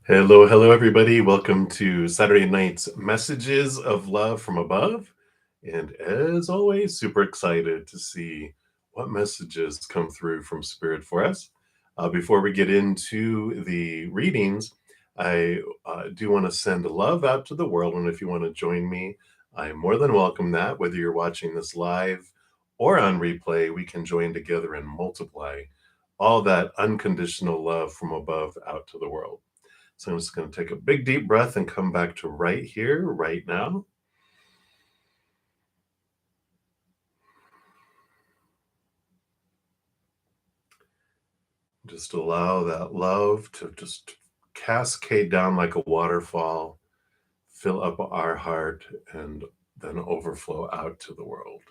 Hello, hello, everybody. Welcome to Saturday night's Messages of Love from Above. And as always, super excited to see what messages come through from Spirit for us. Before we get into the readings, I do want to send love out to the world. And if you want to join me, I'm more than welcome that. Whether you're watching this live or on replay, we can join together and multiply all that unconditional love from above out to the world. So I'm just going to take a big deep breath and come back to right here, right now. Just allow that love to just cascade down like a waterfall, fill up our heart, and then overflow out to the world,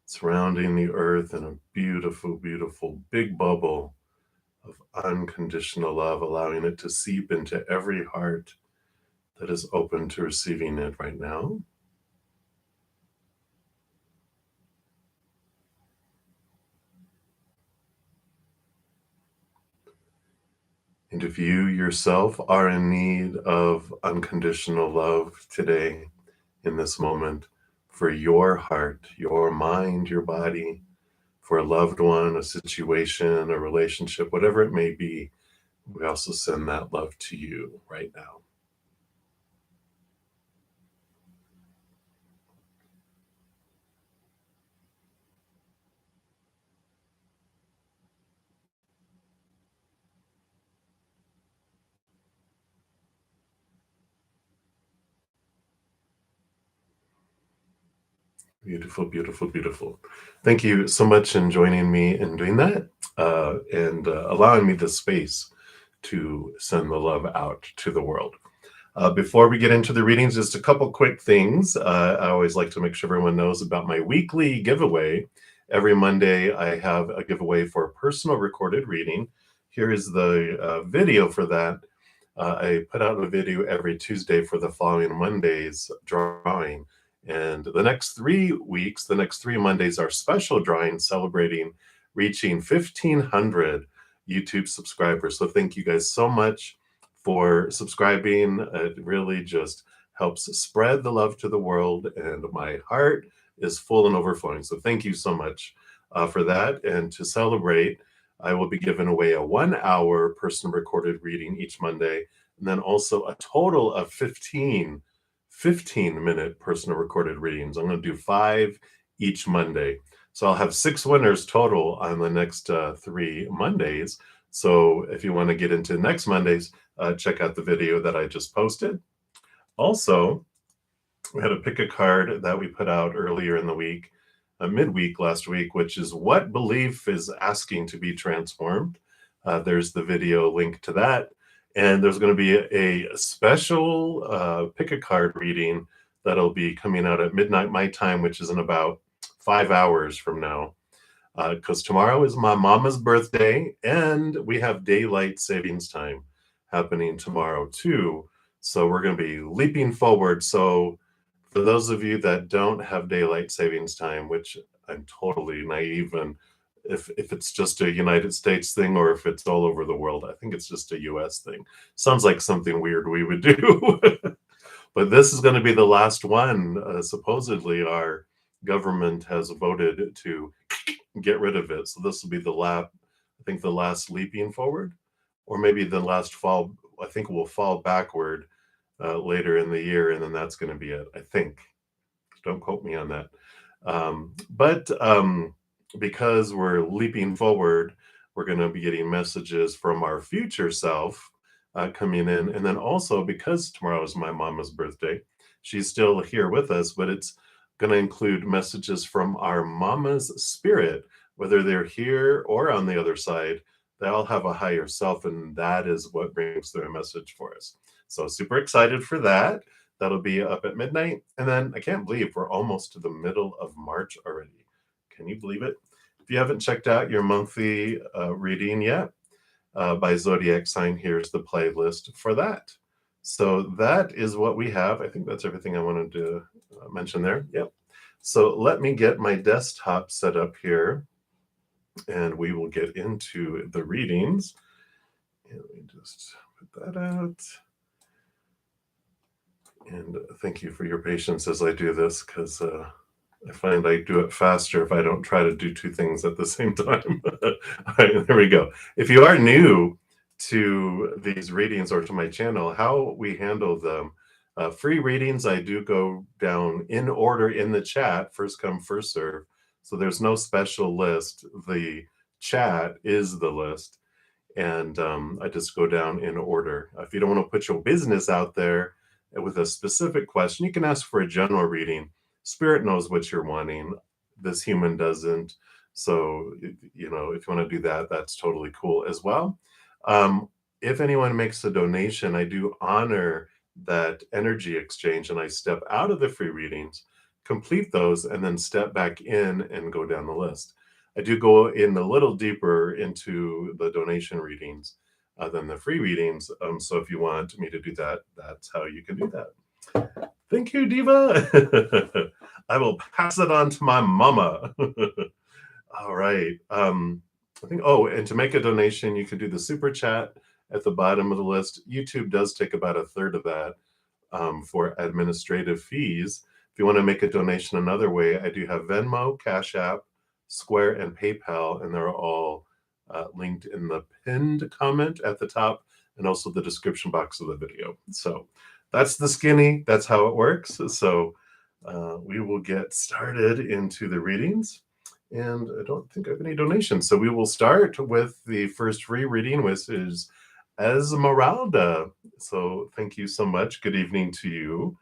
surrounding the earth in a beautiful, beautiful big bubble of unconditional love, allowing it to seep into every heart that is open to receiving it right now. And if you yourself are in need of unconditional love today, in this moment, for your heart, your mind, your body, for a loved one, a situation, a relationship, whatever it may be, we also send that love to you right now. Beautiful, beautiful, beautiful. Thank you so much in joining me in doing that and allowing me the space to send the love out to the world. Before we get into the readings, just a couple quick things. I always like to make sure everyone knows about my weekly giveaway. Every Monday, I have a giveaway for a personal recorded reading. Here is the video for that. I put out a video every Tuesday for the following Monday's drawing. And the next 3 weeks, the next 3 Mondays are special drawings celebrating reaching 1,500 YouTube subscribers. So thank you guys so much for subscribing. It really just helps spread the love to the world, and my heart is full and overflowing. So thank you so much for that. And to celebrate, I will be giving away a 1 hour personal recorded reading each Monday, and then also a total of 15-minute personal recorded readings. I'm going to do 5 each Monday. So I'll have 6 winners total on the next 3 Mondays. So if you want to get into next Mondays, check out the video that I just posted. Also, we had a pick a card that we put out earlier in the week, midweek last week, which is what belief is asking to be transformed. There's the video link to that. And there's going to be a special pick a card reading that'll be coming out at midnight my time, which is in about 5 hours from now. Because tomorrow is my mama's birthday, and we have daylight savings time happening tomorrow too. So we're going to be leaping forward. So for those of you that don't have daylight savings time, which I'm totally naive, and if it's just a United States thing or if it's all over the world, I think it's just a US thing. Sounds like something weird we would do. But this is going to be the last one. Supposedly, our government has voted to get rid of it. So this will be I think the last leaping forward, or maybe the last fall. I think we'll fall backward later in the year, and then that's going to be it. I think. Don't quote me on that. But because we're leaping forward, we're going to be getting messages from our future self coming in. And then also, because tomorrow is my mama's birthday, she's still here with us, but it's going to include messages from our mama's spirit, whether they're here or on the other side. They all have a higher self, and that is what brings through a message for us. So, super excited for that. That'll be up at midnight. And then I can't believe we're almost to the middle of March already. Can you believe it? If you haven't checked out your monthly reading yet by zodiac sign, here's the playlist for that. So that is what we have. I think that's everything I wanted to mention there. Yep. So let me get my desktop set up here, and we will get into the readings. And let me just put that out. And thank you for your patience as I do this, because I find I do it faster if I don't try to do two things at the same time. All right, there we go. If you are new to these readings or to my channel, how we handle them, free readings, I do go down in order in the chat, first come, first serve. So there's no special list. The chat is the list. And I just go down in order. If you don't want to put your business out there with a specific question, you can ask for a general reading. Spirit knows what you're wanting. This human doesn't. So, you know, if you want to do that, that's totally cool as well. If anyone makes a donation, I do honor that energy exchange, and I step out of the free readings, complete those, and then step back in and go down the list. I do go in a little deeper into the donation readings than the free readings. So if you want me to do that, that's how you can do that. Thank you, Diva. I will pass it on to my mama. All right. I think, oh, and to make a donation, you can do the super chat at the bottom of the list. YouTube does take about a third of that for administrative fees. If you want to make a donation another way, I do have Venmo, Cash App, Square, and PayPal, and they're all linked in the pinned comment at the top and also the description box of the video. So that's the skinny. That's how it works. So we will get started into the readings. And I don't think I have any donations. So we will start with the first free reading, which is Esmeralda. So thank you so much. Good evening to you.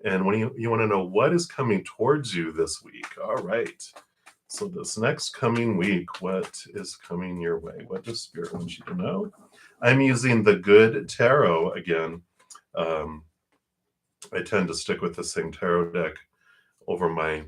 And when you want to know what is coming towards you this week. All right. So this next coming week, what is coming your way? What does Spirit want you to know? I'm using the Good Tarot again. I tend to stick with the same tarot deck over my,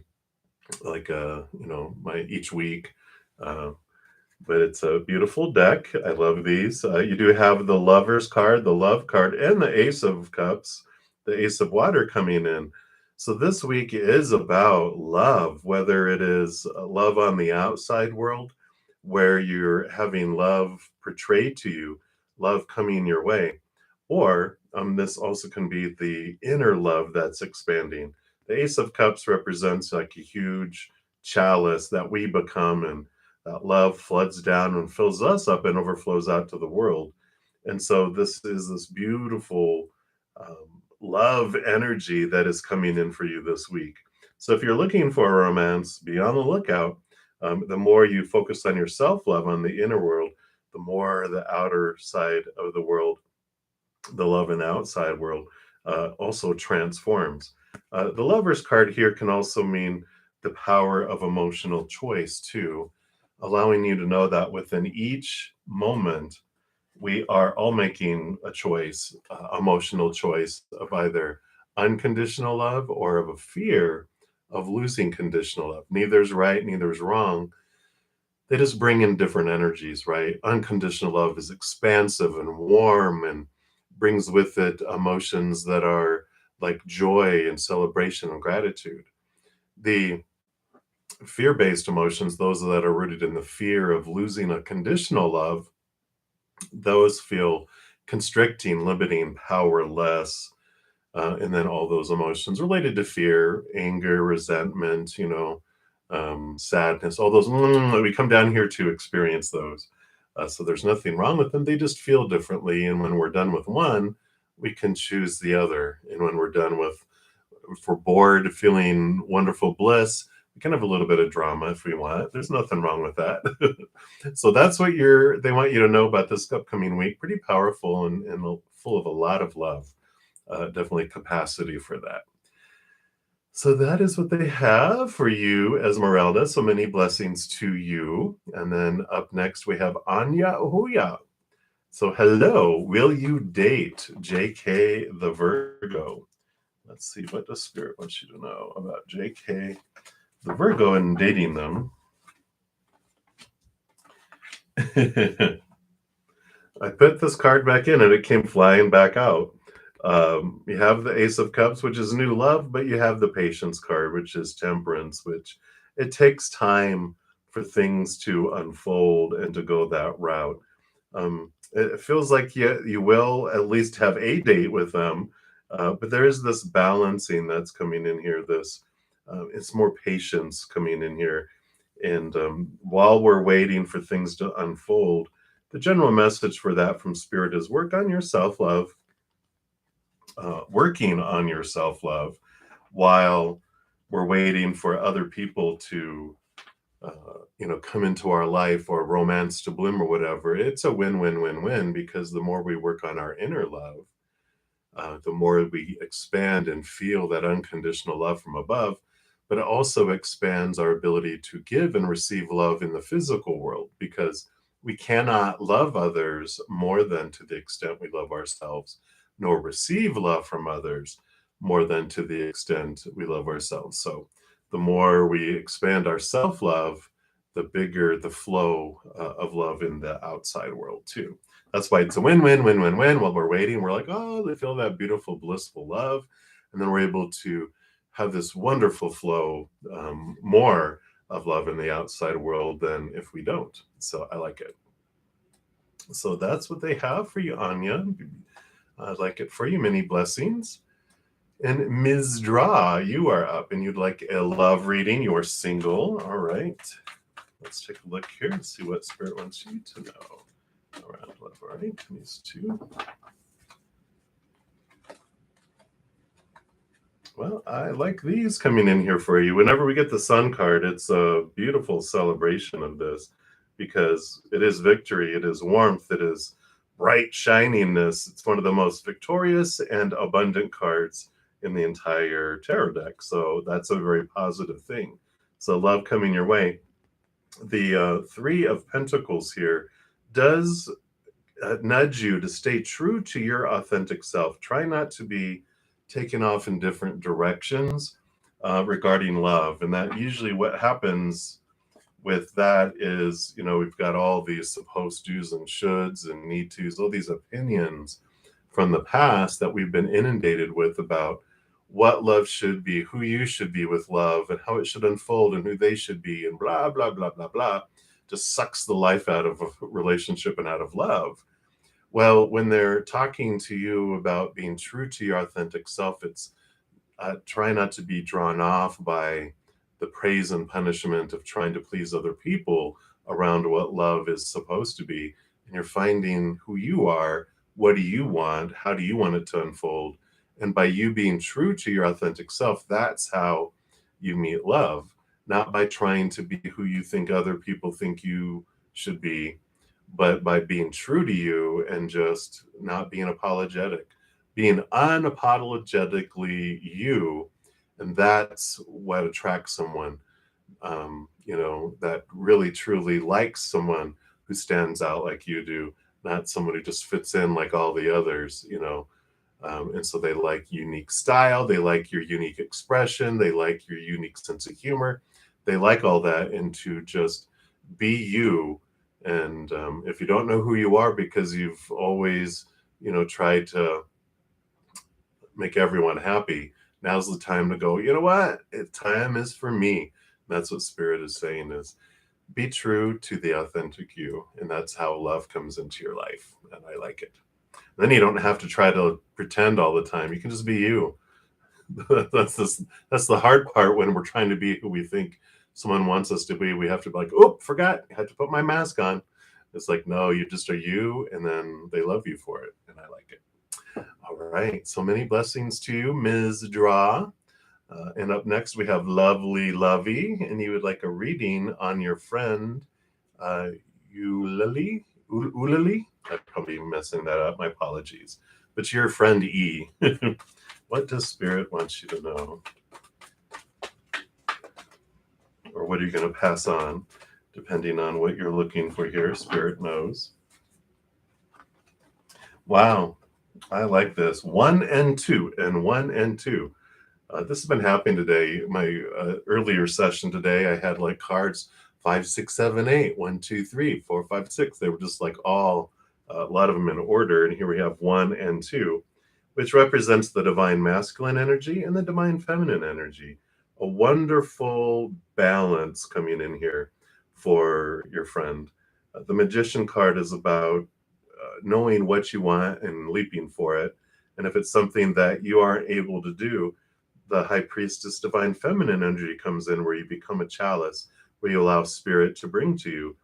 my each week. But it's a beautiful deck. I love these. You do have the Lover's card, the Love card, and the Ace of Cups, the Ace of Water coming in. So this week is about love, whether it is love on the outside world, where you're having love portrayed to you, love coming your way, or this also can be the inner love that's expanding. The Ace of Cups represents like a huge chalice that we become, and that love floods down and fills us up and overflows out to the world. And so this is this beautiful love energy that is coming in for you this week. So if you're looking for a romance, be on the lookout. The more you focus on your self-love, on the inner world, the more the outer side of the world, the love in the outside world, also transforms. The Lover's card here can also mean the power of emotional choice too, allowing you to know that within each moment, we are all making a choice, emotional choice of either unconditional love or of a fear of losing conditional love. Neither is right, neither is wrong. They just bring in different energies, right? Unconditional love is expansive and warm and brings with it emotions that are like joy and celebration and gratitude. The fear-based emotions, those that are rooted in the fear of losing a conditional love, those feel constricting, limiting, powerless, and then all those emotions related to fear, anger, resentment, sadness, all those, we come down here to experience those. So there's nothing wrong with them. They just feel differently. And when we're done with one, we can choose the other. And when we're done with, if we're bored, feeling wonderful bliss, we can have a little bit of drama if we want. There's nothing wrong with that. So that's what they want you to know about this upcoming week. Pretty powerful and full of a lot of love. Definitely capacity for that. So that is what they have for you, Esmeralda. So many blessings to you. And then up next, we have Anya Huya. So hello, will you date JK the Virgo? Let's see, what does Spirit want you to know about JK the Virgo and dating them? I put this card back in and it came flying back out. You have the Ace of Cups, which is new love, but you have the Patience card, which is temperance, which it takes time for things to unfold and to go that route. It feels like you will at least have a date with them, but there is this balancing that's coming in here. This it's more patience coming in here, and while we're waiting for things to unfold, the general message for that from Spirit is work on your self love, working on your self love, while we're waiting for other people to come into our life or romance to bloom or whatever. It's a win-win-win-win because the more we work on our inner love, the more we expand and feel that unconditional love from above, but it also expands our ability to give and receive love in the physical world because we cannot love others more than to the extent we love ourselves, nor receive love from others more than to the extent we love ourselves. So the more we expand our self love, the bigger the flow of love in the outside world, too. That's why it's a win-win-win-win-win. While we're waiting, we're like, oh, they feel that beautiful, blissful love. And then we're able to have this wonderful flow, more of love in the outside world than if we don't. So I like it. So that's what they have for you, Anya. I like it for you. Many blessings. And Ms. Dra, you are up and you'd like a love reading. You're single. All right. Let's take a look here and see what Spirit wants you to know around love. All right, these two. Well, I like these coming in here for you. Whenever we get the Sun card, it's a beautiful celebration of this because it is victory, it is warmth, it is bright shininess. It's one of the most victorious and abundant cards in the entire tarot deck. So that's a very positive thing. So love coming your way. The Three of Pentacles here does nudge you to stay true to your authentic self. Try not to be taken off in different directions regarding love. And that usually what happens with that is, we've got all these supposed do's and shoulds and need to's, all these opinions from the past that we've been inundated with about what love should be, who you should be with love, and how it should unfold, and who they should be, and blah, blah, blah, blah, blah. Just sucks the life out of a relationship and out of love. Well, when they're talking to you about being true to your authentic self, it's try not to be drawn off by the praise and punishment of trying to please other people around what love is supposed to be. And you're finding who you are, what do you want, how do you want it to unfold? And by you being true to your authentic self, that's how you meet love, not by trying to be who you think other people think you should be, but by being true to you and just not being apologetic, being unapologetically you. And that's what attracts someone, that really truly likes someone who stands out like you do, not someone who just fits in like all the others. And so they like unique style, they like your unique expression, they like your unique sense of humor, they like all that, and to just be you. And if you don't know who you are because you've always, tried to make everyone happy, now's the time to go, you know what? Time is for me. That's what Spirit is saying is be true to the authentic you. And that's how love comes into your life. And I like it. Then you don't have to try to pretend all the time. You can just be you. that's the hard part when we're trying to be who we think someone wants us to be. We have to be like, oh, forgot, I had to put my mask on. It's like, no, you just are you, and then they love you for it, and I like it. All right, so many blessings to you, Ms. Dra. And up next we have Lovely Lovey, and you would like a reading on your friend Ulali. I'm probably messing that up. My apologies. But your friend E. What does Spirit want you to know? Or what are you going to pass on, depending on what you're looking for here? Spirit knows. Wow, I like this. 1 and 2, and 1 and 2. This has been happening today. My earlier session today, I had like cards 5, 6, 7, 8, 1, 2, 3, 4, 5, 6. They were just like all a lot of them in order. And here we have 1 and 2, which represents the divine masculine energy and the divine feminine energy. A wonderful balance coming in here for your friend. The Magician card is about knowing what you want and leaping for it. And if it's something that you aren't able to do, the high priestess divine feminine energy comes in, where you become a chalice, where you allow spirit to bring to you.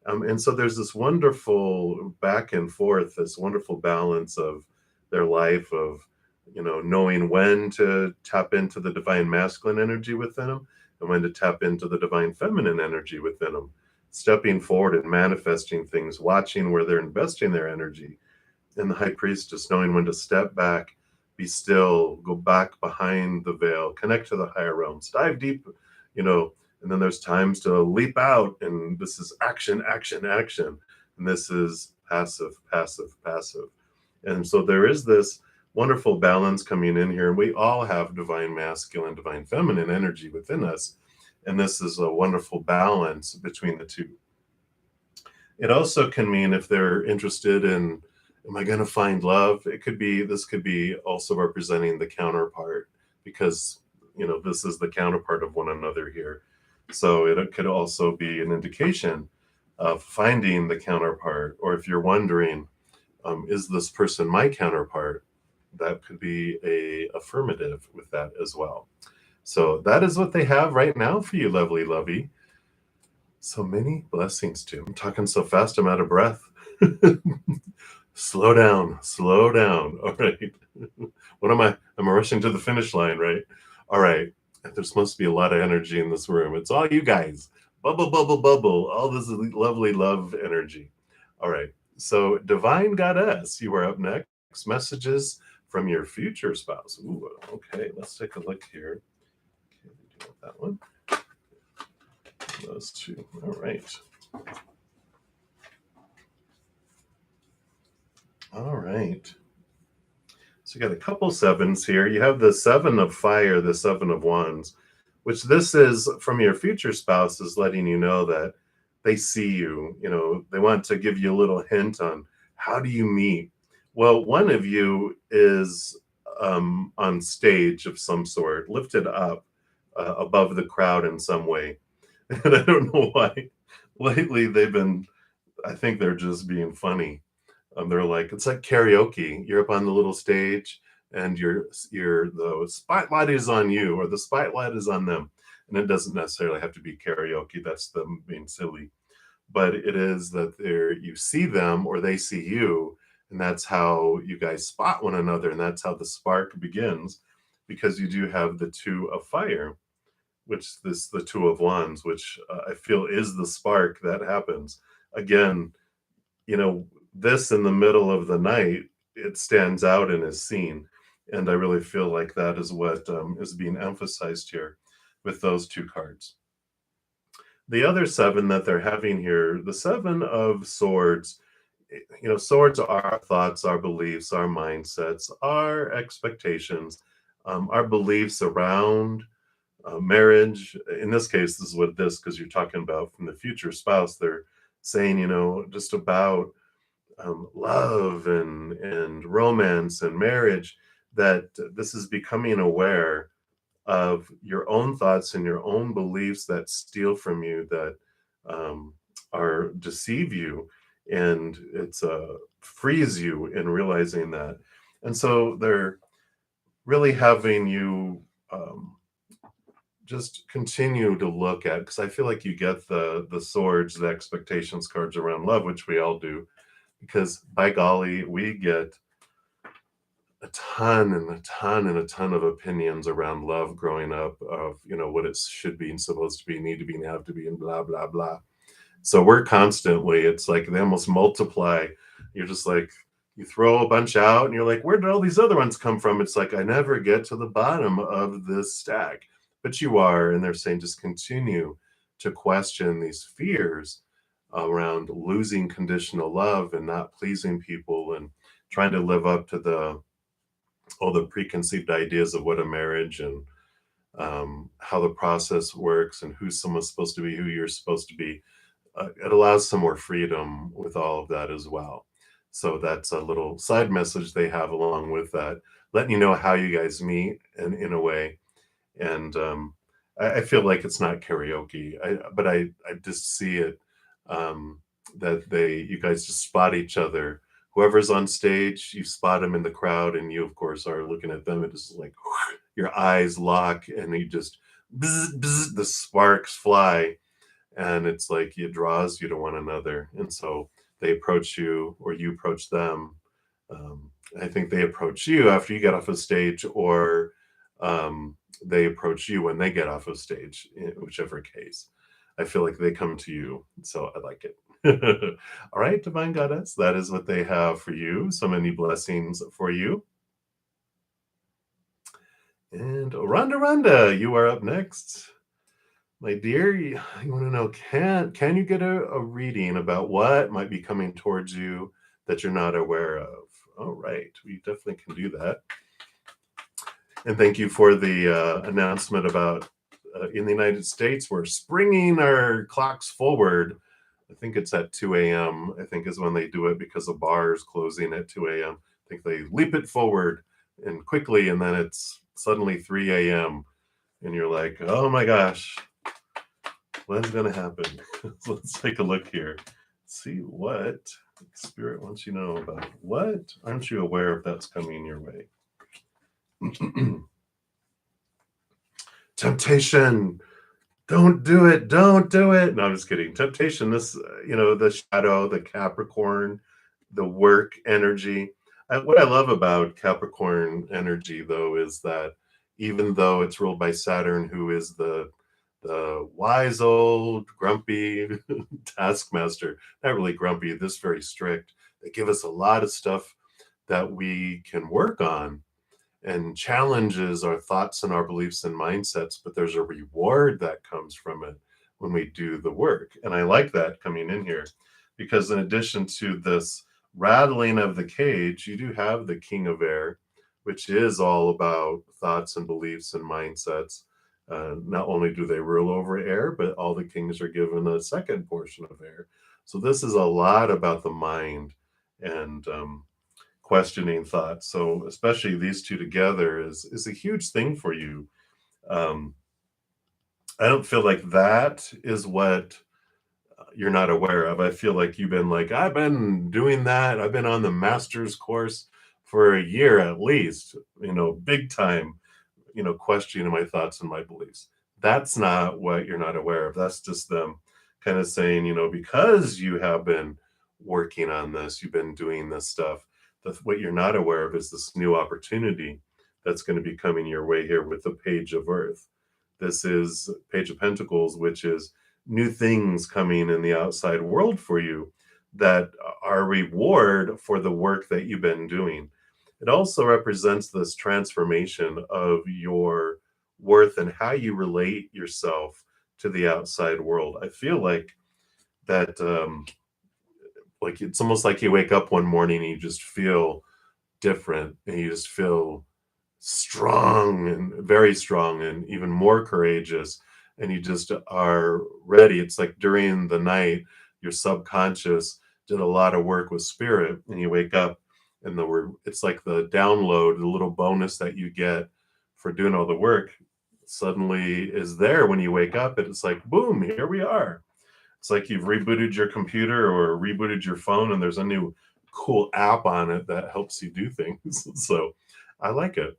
And so there's this wonderful back and forth, this wonderful balance of their life of, knowing when to tap into the divine masculine energy within them and when to tap into the divine feminine energy within them, stepping forward and manifesting things, watching where they're investing their energy. And the high priestess knowing when to step back, be still, go back behind the veil, connect to the higher realms, dive deep, you know, and then there's times to leap out, and this is action, action, action. And this is passive, passive, passive. And so there is this wonderful balance coming in here. And we all have divine masculine, divine feminine energy within us. And this is a wonderful balance between the two. It also can mean if they're interested in, am I going to find love? This could be also representing the counterpart, because, this is the counterpart of one another here. So it could also be an indication of finding the counterpart. Or if you're wondering, is this person my counterpart? That could be a affirmative with that as well. So that is what they have right now for you, lovely lovey. So many blessings to. I'm talking so fast, I'm out of breath. Slow down, slow down. All right. What am I? I'm rushing to the finish line, right? All right. There's supposed to be a lot of energy in this room. It's all you guys. Bubble, bubble, bubble. All this lovely love energy. All right. So, Divine Goddess, you are up next. Messages from your future spouse. Ooh, okay. Let's take a look here. Okay, we do that one. Those two. All right. All right. So you got a couple sevens here. You have the seven of fire, the seven of wands, which this is from your future spouse, is letting you know that they see you. They want to give you a little hint on how do you meet. Well, one of you is on stage of some sort, lifted up above the crowd in some way. And I don't know why. Lately, I think they're just being funny. They're like, it's like karaoke. You're up on the little stage, and the spotlight is on you, or the spotlight is on them. And it doesn't necessarily have to be karaoke. That's them being silly. But it is that you see them or they see you, and that's how you guys spot one another, and that's how the spark begins, because you do have the two of fire, which the two of wands, which I feel is the spark that happens. Again, this in the middle of the night, it stands out and is seen. And I really feel like that is what is being emphasized here with those two cards. The other seven that they're having here, the seven of swords, swords are our thoughts, our beliefs, our mindsets, our expectations, our beliefs around marriage. In this case, this is what this, because you're talking about from the future spouse, they're saying, just about love and romance and marriage, that this is becoming aware of your own thoughts and your own beliefs that steal from you, that are deceive you, and it's frees you in realizing that. And so they're really having you just continue to look at, because I feel like you get the swords, the expectations cards around love, which we all do, because by golly, we get a ton and a ton and a ton of opinions around love growing up, of what it should be and supposed to be, need to be and have to be, and blah blah blah. So we're constantly, it's like they almost multiply. You're just like, you throw a bunch out and you're like, where did all these other ones come from? It's like, I never get to the bottom of this stack. But you are, and they're saying just continue to question these fears around losing conditional love and not pleasing people, and trying to live up to all the preconceived ideas of what a marriage, and how the process works, and who someone's supposed to be, who you're supposed to be. It allows some more freedom with all of that as well. So that's a little side message they have along with that, letting you know how you guys meet, and in a way. And I feel like it's not karaoke, but I just see it, that you guys just spot each other whoever's on stage, you spot them in the crowd, and you, of course, are looking at them. It is like your eyes lock, and you just bzz, bzz, the sparks fly, and it's like it draws you to one another. And so they approach you, or you approach them. Um, I think they approach you after you get off of stage, or they approach you when they get off of stage, in whichever case. I feel like they come to you, so I like it. All right, Divine Goddess, that is what they have for you. So many blessings for you. And Rhonda, you are up next. My dear, you want to know, can you get a reading about what might be coming towards you that you're not aware of? All right, we definitely can do that. And thank you for the announcement about in the United States, we're springing our clocks forward. I think it's at 2 a.m. I think is when they do it, because the bars closing at 2 a.m. I think they leap it forward and quickly, and then it's suddenly 3 a.m. And you're like, oh my gosh, what's going to happen? So let's take a look here. See what Spirit wants you to know about. What aren't you aware of that's coming your way? Temptation. Don't do it. Don't do it. No, I'm just kidding. Temptation, this, the shadow, the Capricorn, the work energy. What I love about Capricorn energy, though, is that even though it's ruled by Saturn, who is the wise old grumpy taskmaster, not really grumpy, this very strict, they give us a lot of stuff that we can work on and challenges our thoughts and our beliefs and mindsets, but there's a reward that comes from it when we do the work. And I like that coming in here, because in addition to this rattling of the cage, you do have the King of Air, which is all about thoughts and beliefs and mindsets. Not only do they rule over air, but all the kings are given a second portion of air. So this is a lot about the mind and questioning thoughts. So especially these two together is a huge thing for you. I don't feel like that is what you're not aware of. I feel like you've been like, I've been doing that. I've been on the master's course for a year at least, big time, questioning my thoughts and my beliefs. That's not what you're not aware of. That's just them kind of saying, because you have been working on this, you've been doing this stuff. What you're not aware of is this new opportunity that's going to be coming your way here with the Page of Earth. This is Page of Pentacles, which is new things coming in the outside world for you that are reward for the work that you've been doing. It also represents this transformation of your worth and how you relate yourself to the outside world. I feel like that, like it's almost like you wake up one morning and you just feel different, and you just feel strong and very strong and even more courageous, and you just are ready. It's like during the night, your subconscious did a lot of work with spirit, and you wake up and it's like the download, the little bonus that you get for doing all the work suddenly is there when you wake up, and it's like, boom, here we are. It's like you've rebooted your computer or rebooted your phone, and there's a new cool app on it that helps you do things. So I like it.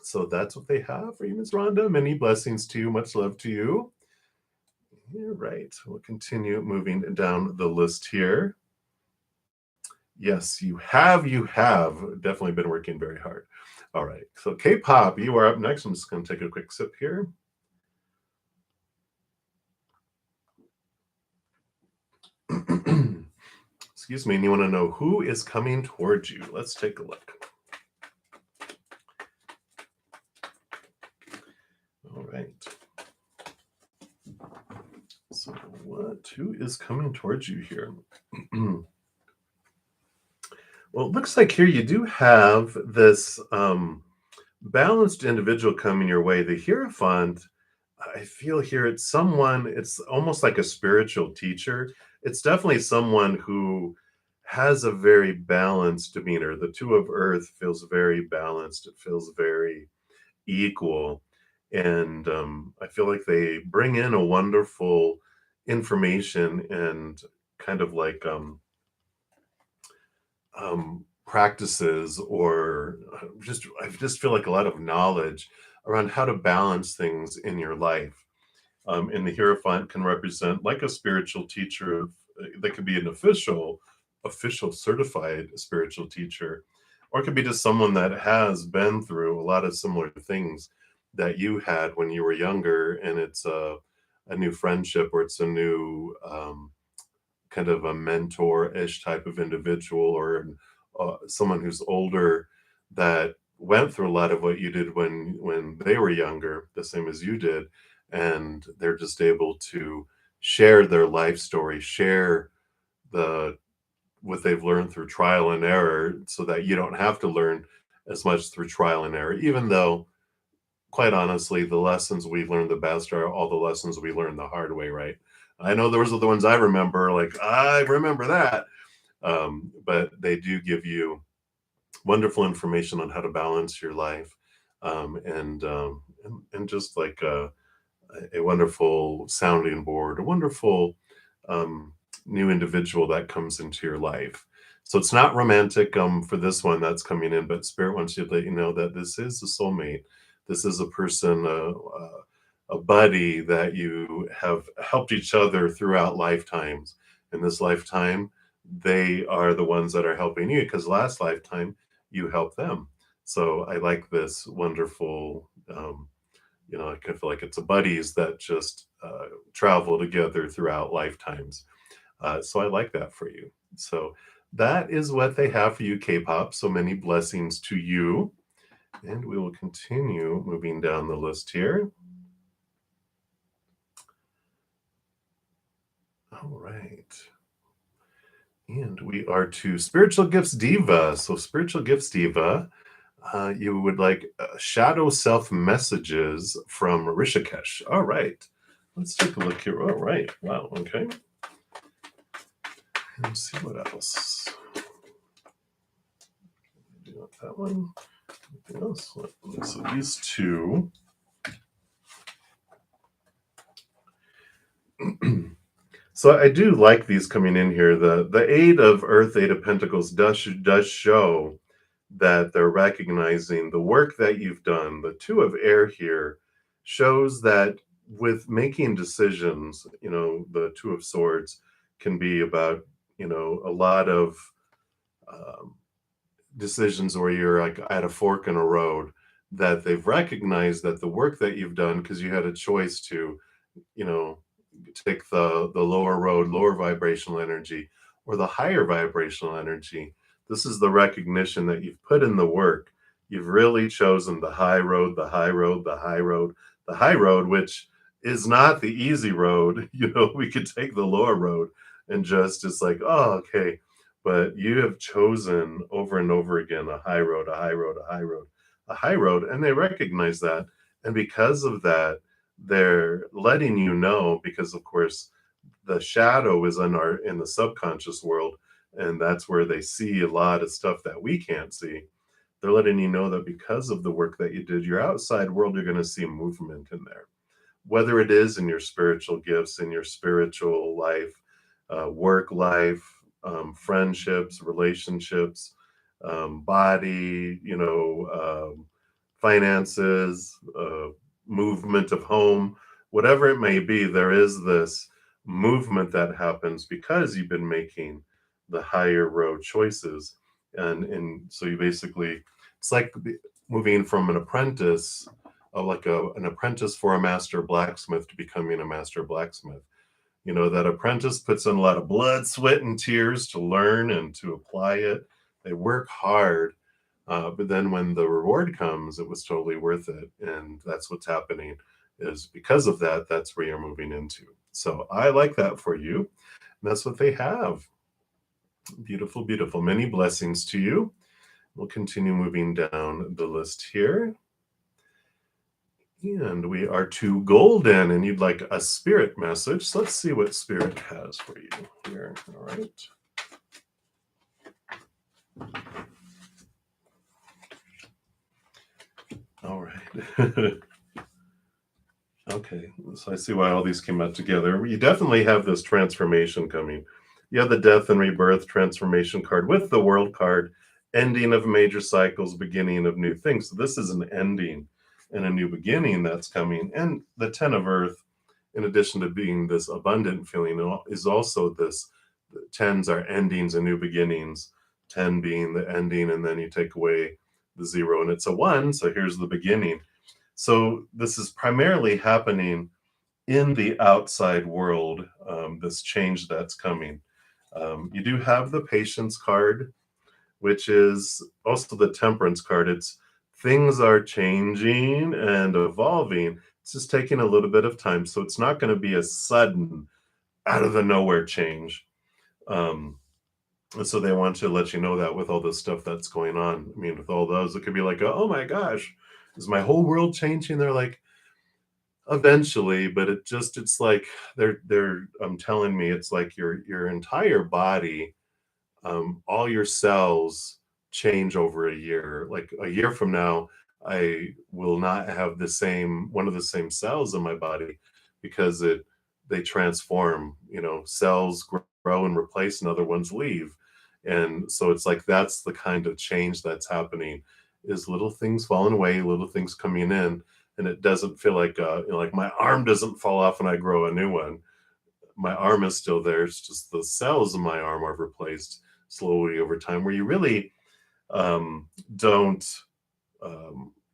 So that's what they have for you, Ms. Rhonda. Many blessings to you. Much love to you. You're right. We'll continue moving down the list here. Yes, you have definitely been working very hard. All right. So K-pop, you are up next. I'm just going to take a quick sip here. Excuse me. And you want to know who is coming towards you? Let's take a look. All right. So who is coming towards you here? Well, it looks like here you do have this balanced individual coming your way. The Hierophant, I feel here it's almost like a spiritual teacher. It's definitely someone who has a very balanced demeanor. The Two of Earth feels very balanced. It feels very equal. And I feel like they bring in a wonderful information and kind of like practices, or I just feel like a lot of knowledge around how to balance things in your life. And the Hierophant can represent like a spiritual teacher of, that could be an official certified spiritual teacher, or it could be just someone that has been through a lot of similar things that you had when you were younger, and it's a new friendship, or it's a new kind of a mentor-ish type of individual, or someone who's older that went through a lot of what you did when they were younger, the same as you did, and they're just able to share their life story, share the what they've learned through trial and error, so that you don't have to learn as much through trial and error, even though, quite honestly, the lessons we learn the best are all the lessons we learned the hard way, right? I know those are the ones I remember, like, I remember that. But they do give you wonderful information on how to balance your life, and just like a wonderful sounding board, a wonderful um, new individual that comes into your life. So it's not romantic for this one that's coming in, but Spirit wants you to let you know that this is a soulmate. This is a person, a buddy that you have helped each other throughout lifetimes. In this lifetime, they are the ones that are helping you, because last lifetime you helped them. So I like this wonderful, I kind of feel like it's a buddies that just travel together throughout lifetimes. So I like that for you. So that is what they have for you, K-pop. So many blessings to you. And we will continue moving down the list here. All right. And we are to Spiritual Gifts Diva. So Spiritual Gifts Diva, you would like shadow self messages from Rishikesh. All right. Let's take a look here. All right. Wow. Okay. Let's see what else. Do you want that one? Anything else? So these two. So I do like these coming in here. The Eight of Earth, Eight of Pentacles does show that they're recognizing the work that you've done. The Two of Air here shows that with making decisions, the Two of Swords can be about, a lot of um, decisions where you're like at a fork in a road, that they've recognized that the work that you've done, because you had a choice to, you know, take the lower road, lower vibrational energy, or the higher vibrational energy. This is the recognition that you've put in the work. You've really chosen the high road, the high road, the high road, the high road, which is not the easy road. We could take the lower road and just it's like, oh, okay. But you have chosen over and over again a high road, a high road, a high road, a high road, and they recognize that. And because of that, they're letting you know, because of course the shadow is in the subconscious world, and that's where they see a lot of stuff that we can't see. They're letting you know that because of the work that you did, your outside world, you're going to see movement in there, whether it is in your spiritual gifts, in your spiritual life, work life, friendships, relationships, body, finances, movement of home, whatever it may be. There is this movement that happens because you've been making the higher road choices. And so you basically, it's like moving from an apprentice, an apprentice for a master blacksmith, to becoming a master blacksmith. That apprentice puts in a lot of blood, sweat, and tears to learn and to apply it. They work hard, but then when the reward comes, it was totally worth it. And that's what's happening, is because of that, that's where you're moving into. So I like that for you. And that's what they have. Beautiful, beautiful. Many blessings to you. We'll continue moving down the list here. And we are to Golden, and you'd like a spirit message. So let's see what spirit has for you here. All right. All right. Okay. So I see why all these came out together. You definitely have this transformation coming. You have the death and rebirth transformation card with the world card, ending of major cycles, beginning of new things. So this is an ending and a new beginning that's coming. And the 10 of earth, in addition to being this abundant feeling, is also this, tens are endings and new beginnings, 10 being the ending, and then you take away the 0 and it's a 1, so here's the beginning. So this is primarily happening in the outside world, this change that's coming. You do have the patience card, which is also the temperance card. It's things are changing and evolving. It's just taking a little bit of time. So it's not going to be a sudden, out of the nowhere change. So they want to let you know that with all this stuff that's going on. I mean, with all those, it could be like, oh my gosh, is my whole world changing? They're like, eventually, but it's like they're telling me it's like your entire body, all your cells change over a year. Like a year from now, I will not have the same one of the same cells in my body because they transform. Cells grow and replace, and other ones leave. And so it's like that's the kind of change that's happening, is little things falling away, little things coming in, and it doesn't feel like like my arm doesn't fall off and I grow a new one. My arm is still there. It's just the cells in my arm are replaced slowly over time, where you really don't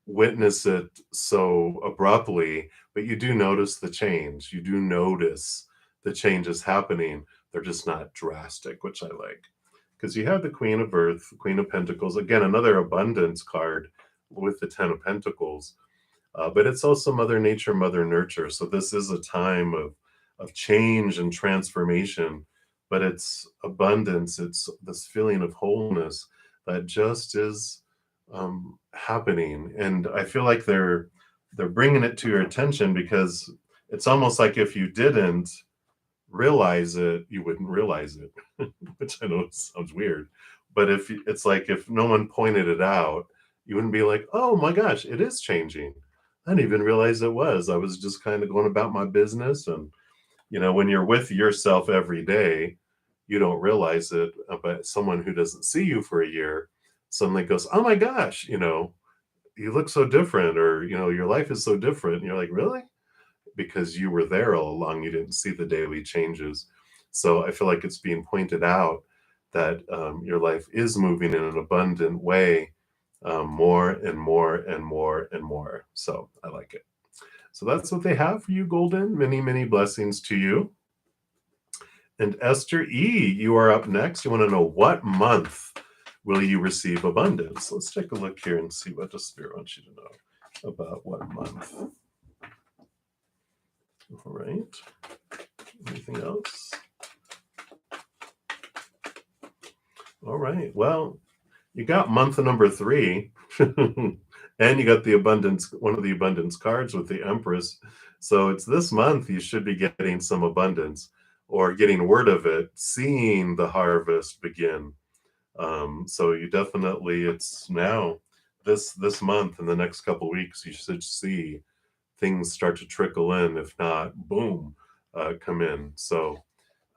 witness it so abruptly, but you do notice the change. You do notice the changes happening. They're just not drastic, which I like. Because you have the Queen of Earth, Queen of Pentacles, again, another abundance card with the 10 of Pentacles. But it's also Mother Nature, Mother Nurture. So this is a time of change and transformation, but it's abundance. It's this feeling of wholeness that just is happening. And I feel like they're bringing it to your attention, because it's almost like if you didn't realize it, you wouldn't realize it, which I know sounds weird. But it's like if no one pointed it out, you wouldn't be like, oh my gosh, it is changing. I didn't even realize it was. I was just kind of going about my business. And, when you're with yourself every day, you don't realize it. But someone who doesn't see you for a year suddenly goes, oh my gosh, you look so different, or, your life is so different. And you're like, really? Because you were there all along. You didn't see the daily changes. So I feel like it's being pointed out that your life is moving in an abundant way, more and more and more and more. So I like it. So that's what they have for you, Golden. Many, many blessings to you. And Esther E., you are up next. You want to know what month will you receive abundance? Let's take a look here and see what the Spirit wants you to know about what month. All right. Anything else? All right. Well, you got month number 3. And you got the abundance, one of the abundance cards with the Empress. So it's this month you should be getting some abundance, or getting word of it, seeing the harvest begin. So you definitely, it's now this month, in the next couple weeks, you should see things start to trickle in. If not, boom, come in. So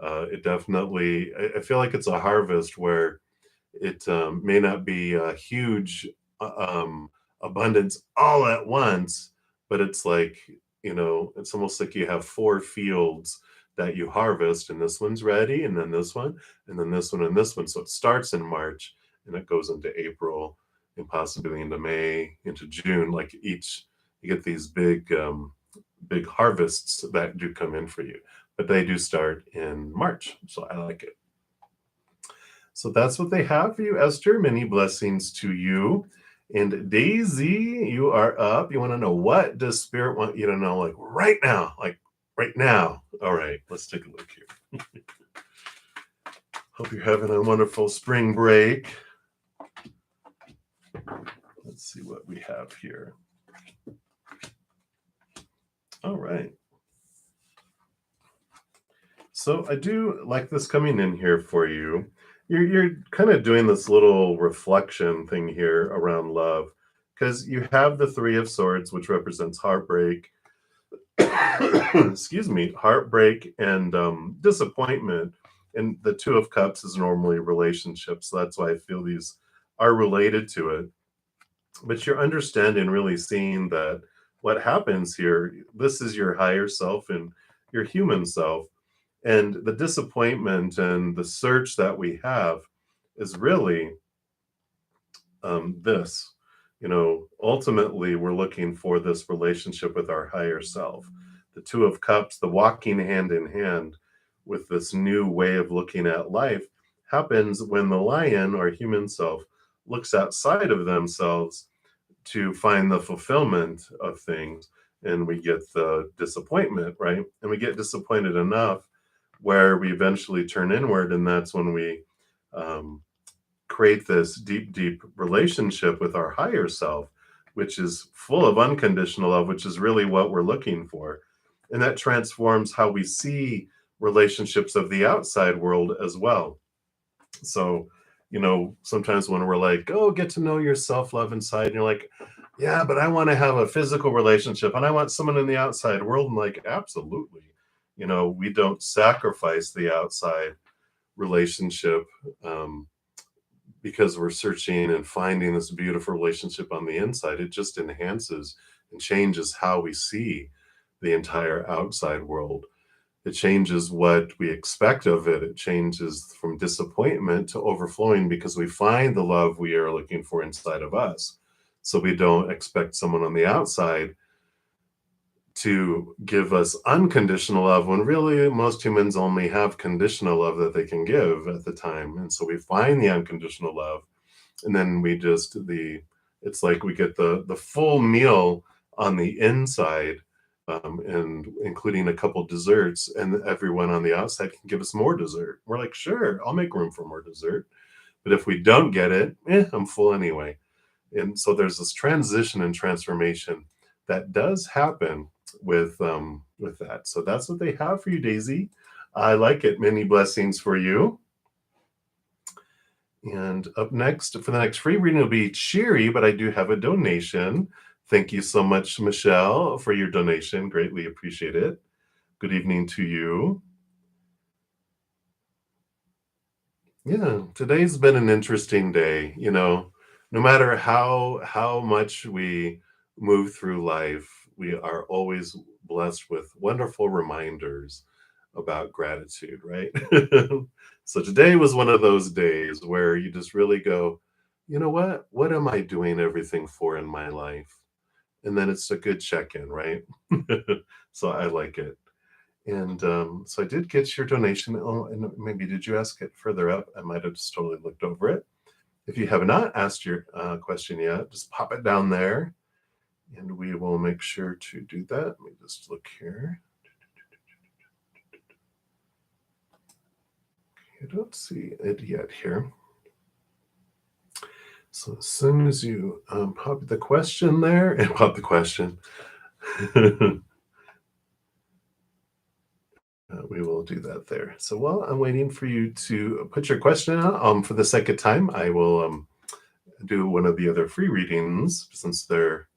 it definitely, I feel like it's a harvest where it may not be a huge abundance all at once, but it's like, it's almost like you have 4 fields that you harvest, and this one's ready, and then this one, and then this one, and this one. So it starts in March and it goes into April, and possibly into May, into June. Like you get these big harvests that do come in for you, but they do start in March. So I like it. So that's what they have for you, Esther. Many blessings to you. And Daisy, you are up. You want to know, what does Spirit want you to know, like right now? Like right now. All right, let's take a look here. Hope you're having a wonderful spring break. Let's see what we have here. All right. So I do like this coming in here for you. You're kind of doing this little reflection thing here around love, because you have the 3 of Swords, which represents heartbreak. Excuse me, heartbreak and disappointment And the Two of Cups is normally relationships. So that's why I feel these are related to it. But you're understanding, really seeing that what happens here, this is your higher self and your human self. And the disappointment and the search that we have is really this. Ultimately, we're looking for this relationship with our higher self. The Two of Cups, the walking hand in hand with this new way of looking at life, happens when the lion or human self looks outside of themselves to find the fulfillment of things. And we get the disappointment, right? And we get disappointed enough where we eventually turn inward. And that's when we um, create this deep, deep relationship with our higher self, which is full of unconditional love, which is really what we're looking for. And that transforms how we see relationships of the outside world as well. So, sometimes when we're like, oh, get to know your self love inside, and you're like, yeah, but I want to have a physical relationship and I want someone in the outside world. And like, absolutely. We don't sacrifice the outside relationship um, because we're searching and finding this beautiful relationship on the inside. It just enhances and changes how we see the entire outside world. It changes what we expect of it. It changes from disappointment to overflowing because we find the love we are looking for inside of us. So we don't expect someone on the outside to give us unconditional love when really most humans only have conditional love that they can give at the time. And so we find the unconditional love, and then we just the it's like we get the full meal on the inside, and including a couple desserts, and everyone on the outside can give us more dessert. We're like, sure, I'll make room for more dessert. But if we don't get it, I'm full anyway. And so there's this transition and transformation that does happen with that. So that's what they have for you, Daisy. I like it. Many blessings for you. And up next for the next free reading will be Cheery, but I do have a donation. Thank you so much, Michelle, for your donation. Greatly appreciate it. Good evening to you. Yeah, today's been an interesting day. No matter how much we move through life, we are always blessed with wonderful reminders about gratitude, right? So today was one of those days where you just really go, you know what? What am I doing everything for in my life? And then it's a good check-in, right? So I like it. And so I did get your donation. Oh, and maybe did you ask it further up? I might have just totally looked over it. If you have not asked your question yet, just pop it down there and we will make sure to do that. Let me just look here. I don't see it yet here. So as soon as you pop the question there and pop the question, we will do that there. So while I'm waiting for you to put your question out, for the second time, I will do one of the other free readings since they're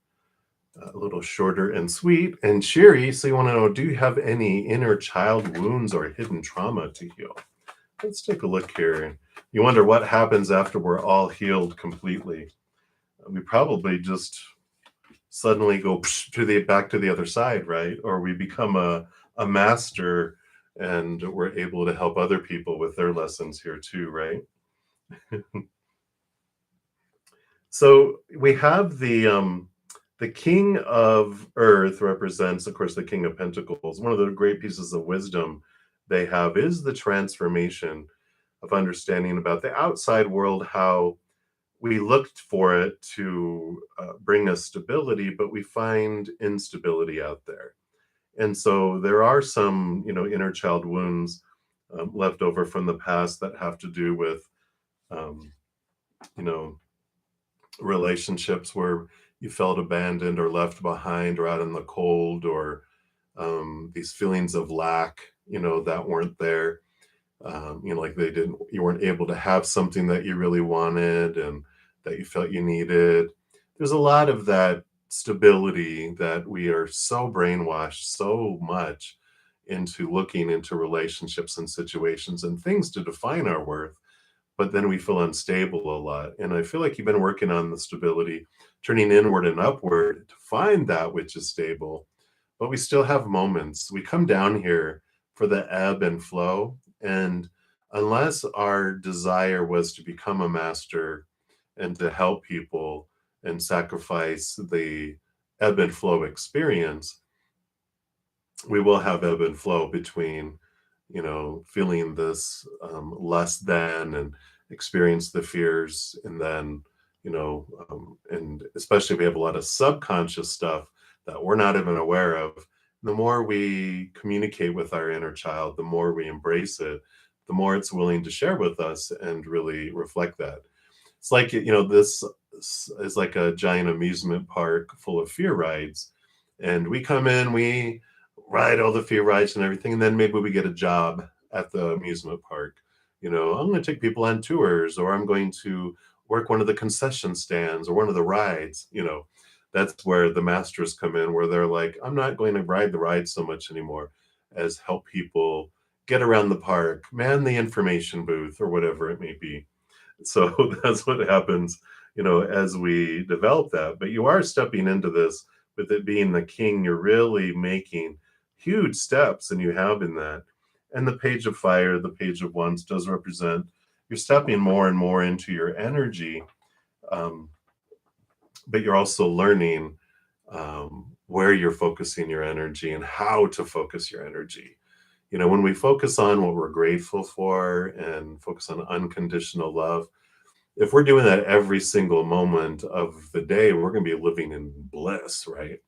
a little shorter and sweet and cheery. So you want to know, do you have any inner child wounds or hidden trauma to heal? Let's take a look here. You wonder what happens after we're all healed completely. We probably just suddenly go to the back to the other side, right? Or we become a master and we're able to help other people with their lessons here too, right? So we have the King of Earth represents, of course, the King of Pentacles. One of the great pieces of wisdom they have is the transformation of understanding about the outside world, how we looked for it to bring us stability, but we find instability out there. And so there are some, inner child wounds left over from the past that have to do with, um, you know, relationships where you felt abandoned or left behind or out in the cold, or these feelings of lack, that weren't there. Like you weren't able to have something that you really wanted and that you felt you needed. There's a lot of that stability that we are so brainwashed so much into looking into relationships and situations and things to define our worth, but then we feel unstable a lot. And I feel like you've been working on the stability, turning inward and upward to find that which is stable. But we still have moments. We come down here for the ebb and flow. And unless our desire was to become a master and to help people and sacrifice the ebb and flow experience, we will have ebb and flow between, feeling this less than and experience the fears. And then, and especially if we have a lot of subconscious stuff that we're not even aware of, the more we communicate with our inner child, the more we embrace it, the more it's willing to share with us and really reflect that. It's like, this is like a giant amusement park full of fear rides. And we come in, we ride all the fear rides and everything. And then maybe we get a job at the amusement park. I'm going to take people on tours, or I'm going to work one of the concession stands or one of the rides. That's where the masters come in, where they're like, I'm not going to ride the ride so much anymore as help people get around the park, man the information booth, or whatever it may be. So that's what happens, as we develop that. But you are stepping into this with it being the king. You're really making huge steps, and you have in that. And the page of fire, the page of wands, does represent you're stepping more and more into your energy, but you're also learning where you're focusing your energy and how to focus your energy. When we focus on what we're grateful for and focus on unconditional love, if we're doing that every single moment of the day, we're going to be living in bliss, right?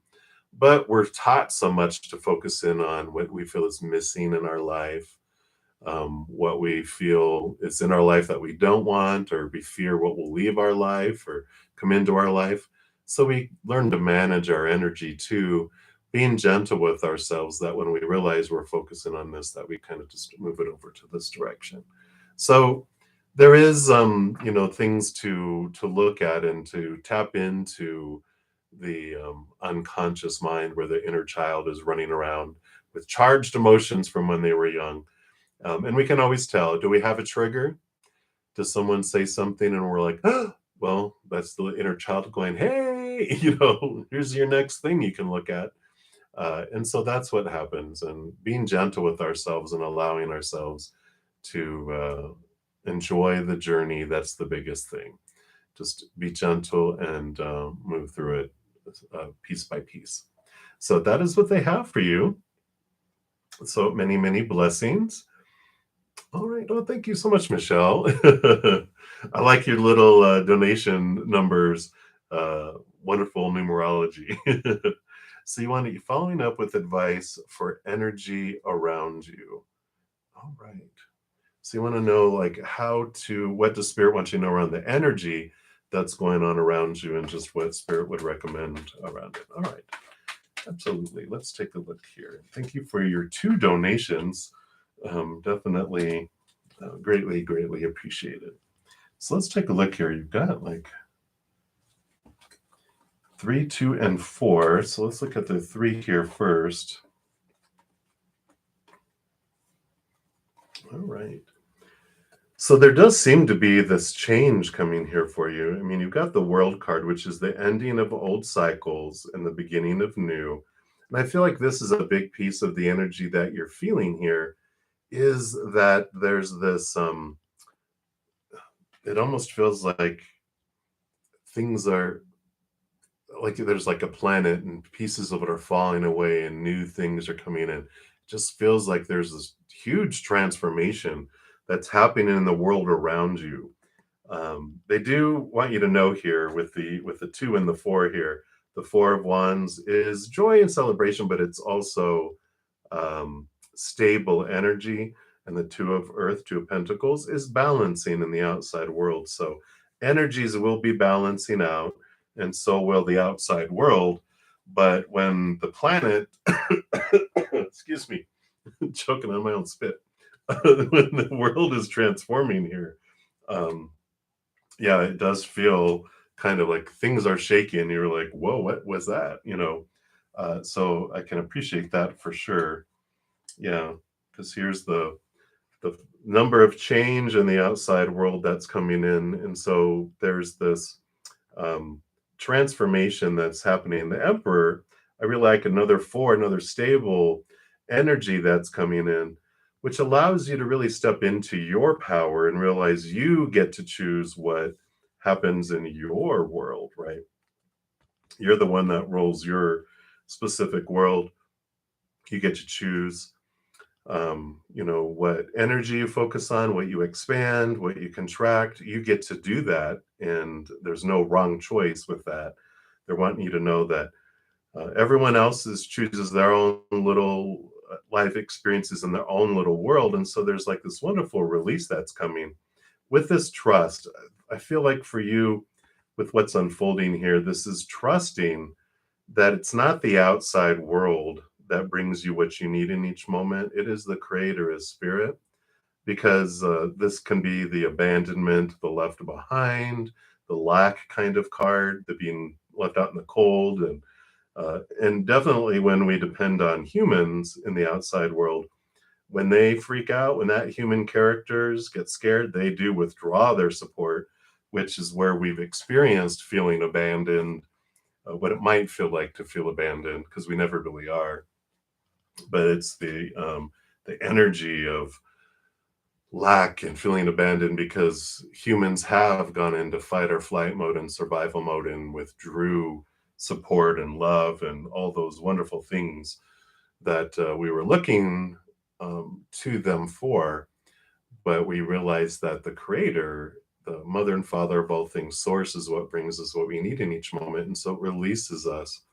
But we're taught so much to focus in on what we feel is missing in our life, what we feel is in our life that we don't want, or we fear what will leave our life or come into our life. So we learn to manage our energy too, being gentle with ourselves, that when we realize we're focusing on this, that we kind of just move it over to this direction. So there is, things to look at and to tap into the unconscious mind, where the inner child is running around with charged emotions from when they were young. And we can always tell, do we have a trigger? Does someone say something and we're like, oh, well, that's the inner child going, hey, here's your next thing you can look at. And so that's what happens. And being gentle with ourselves and allowing ourselves to enjoy the journey, that's the biggest thing. Just be gentle and move through it piece by piece. So that is what they have for you. So many, many blessings. All right. Well, thank you so much, Michelle. I like your little donation numbers. Wonderful numerology. So you want to following up with advice for energy around you. All right. So you want to know like what does spirit want you to know around the energy that's going on around you, and just what spirit would recommend around it. All right. Absolutely. Let's take a look here. Thank you for your 2 donations. Definitely greatly, greatly appreciated. So let's take a look here. You've got like 3, 2, and 4. So let's look at the 3 here first. All right. So there does seem to be this change coming here for you. I mean, you've got the World card, which is the ending of old cycles and the beginning of new. And I feel like this is a big piece of the energy that you're feeling here, is that there's this, it almost feels like things are like there's like a planet and pieces of it are falling away and new things are coming in. It just feels like there's this huge transformation that's happening in the world around you. They do want you to know here with the 2 and the 4 here, the 4 of wands is joy and celebration, but it's also stable energy. And the 2 of earth, 2 of pentacles, is balancing in the outside world. So energies will be balancing out, and so will the outside world. But when the planet, excuse me, choking on my own spit, when the world is transforming here, yeah, it does feel kind of like things are shaking. You're like, whoa, what was that? So I can appreciate that for sure. Yeah, because here's the number of change in the outside world that's coming in, and so there's this um, transformation that's happening. The Emperor, I really like another four, another stable energy that's coming in, which allows you to really step into your power and realize you get to choose what happens in your world, right? You're the one that rules your specific world. You get to choose what energy you focus on, what you expand, what you contract. You get to do that, and there's no wrong choice with that. They're wanting you to know that everyone else's chooses their own little life experiences in their own little world, and so there's like this wonderful release that's coming with this trust. I feel like for you, with what's unfolding here, this is trusting that it's not the outside world that brings you what you need in each moment. It is the creator as spirit, because this can be the abandonment, the left behind, the lack kind of card, the being left out in the cold. And definitely when we depend on humans in the outside world, when they freak out, when that human characters get scared, they do withdraw their support, which is where we've experienced feeling abandoned, what it might feel like to feel abandoned, because we never really are. But it's the energy of lack and feeling abandoned because humans have gone into fight or flight mode and survival mode and withdrew support and love and all those wonderful things that we were looking to them for. But we realized that the creator, the mother and father of all things, source, is what brings us what we need in each moment. And so it releases us,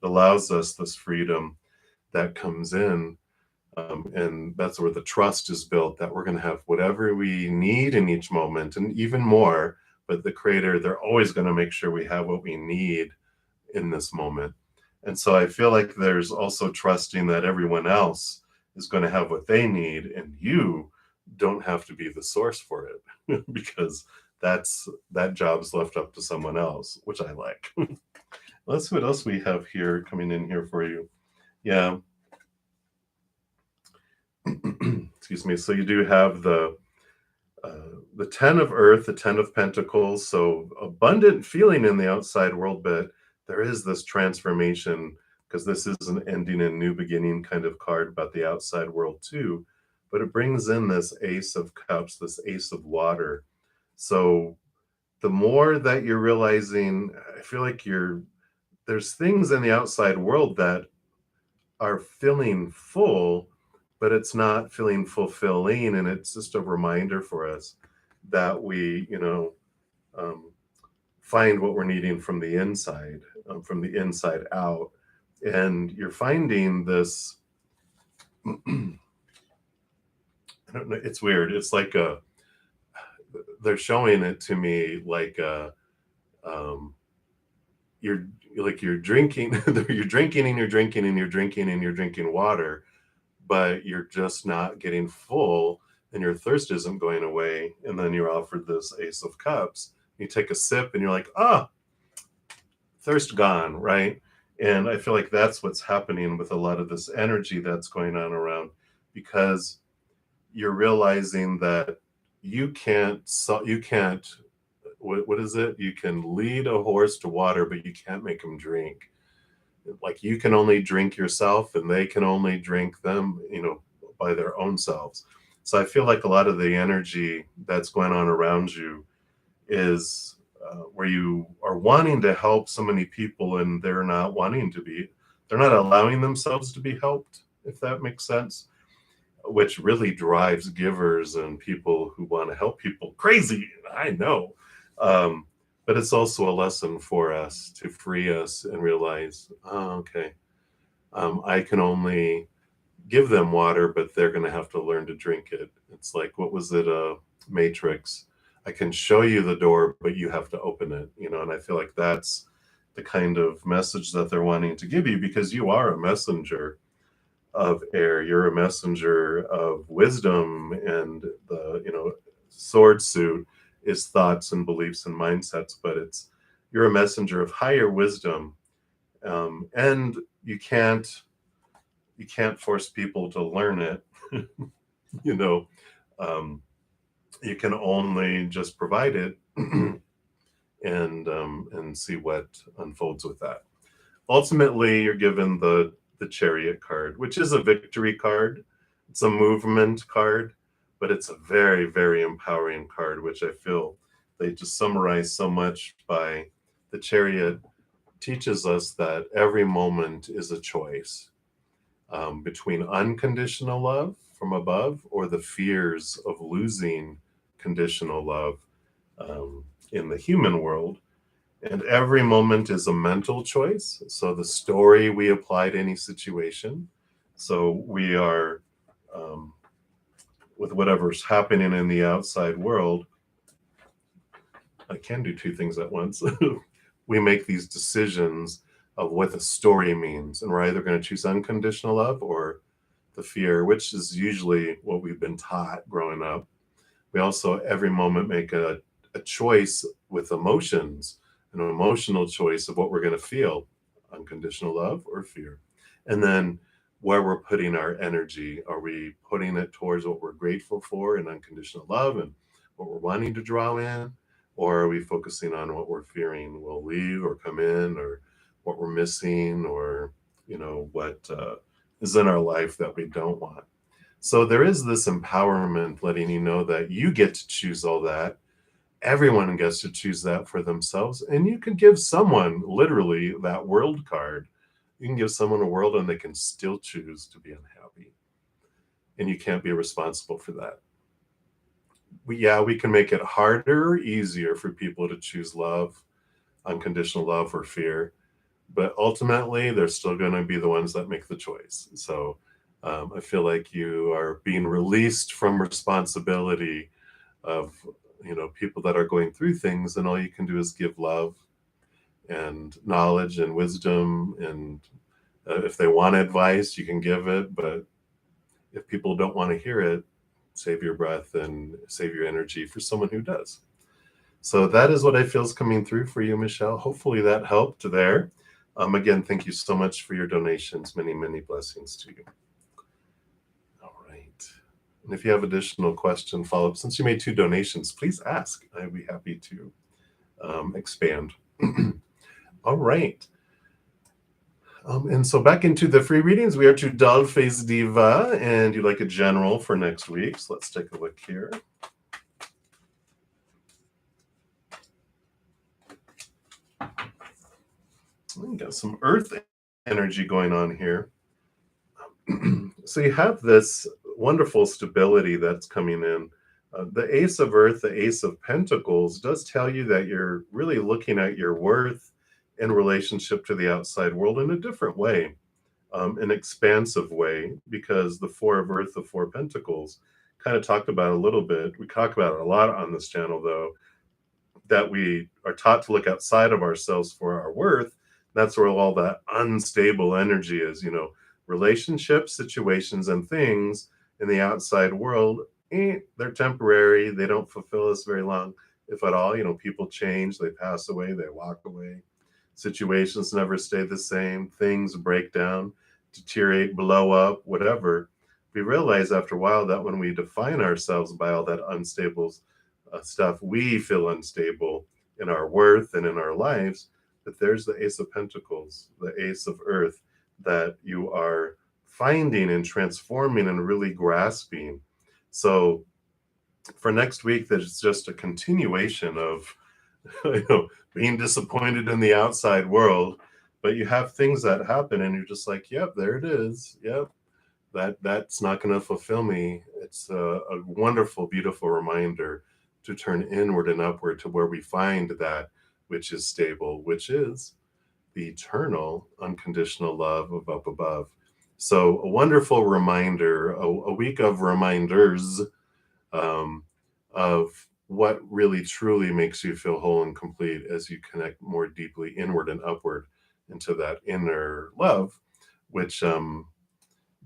it allows us this freedom that comes in. And that's where the trust is built, that we're going to have whatever we need in each moment and even more. But the creator, they're always going to make sure we have what we need in this moment. And so I feel like there's also trusting that everyone else is going to have what they need, and you don't have to be the source for it because that job's left up to someone else, which I like. Let's see what else we have here coming in here for you. Yeah. Excuse me. So you do have the 10 of earth, the 10 of pentacles. So abundant feeling in the outside world, but there is this transformation, because this is an ending and new beginning kind of card about the outside world too. But it brings in this ace of cups, this ace of water. So the more that you're realizing, I feel like there's things in the outside world that are feeling full, but it's not feeling fulfilling. And it's just a reminder for us that we, um, find what we're needing from the inside out. And you're finding this, I don't know, it's weird. It's like they're showing it to me like um, you're you're drinking, you're drinking and you're drinking and you're drinking and you're drinking water, but you're just not getting full and your thirst isn't going away. And then you're offered this ace of cups. You take a sip and you're like, ah, thirst gone, right? And I feel like that's what's happening with a lot of this energy that's going on around, because you're realizing that you can't, what is it? You can lead a horse to water, but you can't make him drink. Like you can only drink yourself and they can only drink them, by their own selves. So I feel like a lot of the energy that's going on around you is where you are wanting to help so many people and they're not allowing themselves to be helped, if that makes sense, which really drives givers and people who want to help people crazy. I know. Um, but it's also a lesson for us to free us and realize, oh, okay, I can only give them water, but they're going to have to learn to drink it. It's like, what was it? Matrix. I can show you the door, but you have to open it, and I feel like that's the kind of message that they're wanting to give you, because you are a messenger of air. You're a messenger of wisdom, and the, sword suit is thoughts and beliefs and mindsets, but you're a messenger of higher wisdom. And you can't force people to learn it. You know, you can only just provide it and see what unfolds with that. Ultimately, you're given the Chariot card, which is a victory card. It's a movement card, but it's a very, very empowering card, which I feel they just summarize so much by the Chariot teaches us that every moment is a choice between unconditional love from above or the fears of losing conditional love in the human world. And every moment is a mental choice. So the story we apply to any situation. So we are, with whatever's happening in the outside world, I can do two things at once. We make these decisions of what the story means. And we're either going to choose unconditional love or the fear, which is usually what we've been taught growing up. We also, every moment, make a choice with emotions, an emotional choice of what we're going to feel, unconditional love or fear. And then where we're putting our energy. Are we putting it towards what we're grateful for and unconditional love and what we're wanting to draw in? Or are we focusing on what we're fearing will leave or come in, or what we're missing, or, what is in our life that we don't want? So there is this empowerment letting you know that you get to choose all that. Everyone gets to choose that for themselves. And you can give someone literally that world card. You can give someone a world and they can still choose to be unhappy. And you can't be responsible for that. We can make it harder or easier for people to choose love, unconditional love, or fear. But ultimately, they're still going to be the ones that make the choice. So I feel like you are being released from responsibility of people that are going through things, and all you can do is give love and knowledge and wisdom, and if they want advice you can give it, but if people don't want to hear it, save your breath and save your energy for someone who does. So that is what I feel is coming through for you, Michelle. Hopefully that helped there. Again, thank you so much for your donations. Many, many blessings to you. All right. And if you have additional question, follow-up, since you made 2 donations, please ask. I'd be happy to expand. All right. And so back into the free readings, we are to Dollface Diva, and you'd like a general for next week. So let's take a look here. We got some earth energy going on here. So you have this wonderful stability that's coming in. The Ace of Earth, the Ace of Pentacles, does tell you that you're really looking at your worth in relationship to the outside world in a different way, an expansive way, because the Four of Earth, the Four of Pentacles, kind of talked about a little bit. We talk about it a lot on this channel, though, that we are taught to look outside of ourselves for our worth. That's where all that unstable energy is, relationships, situations, and things in the outside world. They're temporary. They don't fulfill us very long, if at all. People change, they pass away, they walk away. Situations never stay the same. Things break down, deteriorate, blow up, whatever. We realize after a while that when we define ourselves by all that unstable stuff, we feel unstable in our worth and in our lives. But there's the Ace of Pentacles, the Ace of Earth, that you are finding and transforming and really grasping. So for next week, there's just a continuation of being disappointed in the outside world, but you have things that happen and you're just like, yep, there it is. Yep, that's not going to fulfill me. It's a wonderful, beautiful reminder to turn inward and upward to where we find that which is stable, which is the eternal, unconditional love of up above. So a wonderful reminder, a week of reminders of what really truly makes you feel whole and complete as you connect more deeply inward and upward into that inner love, which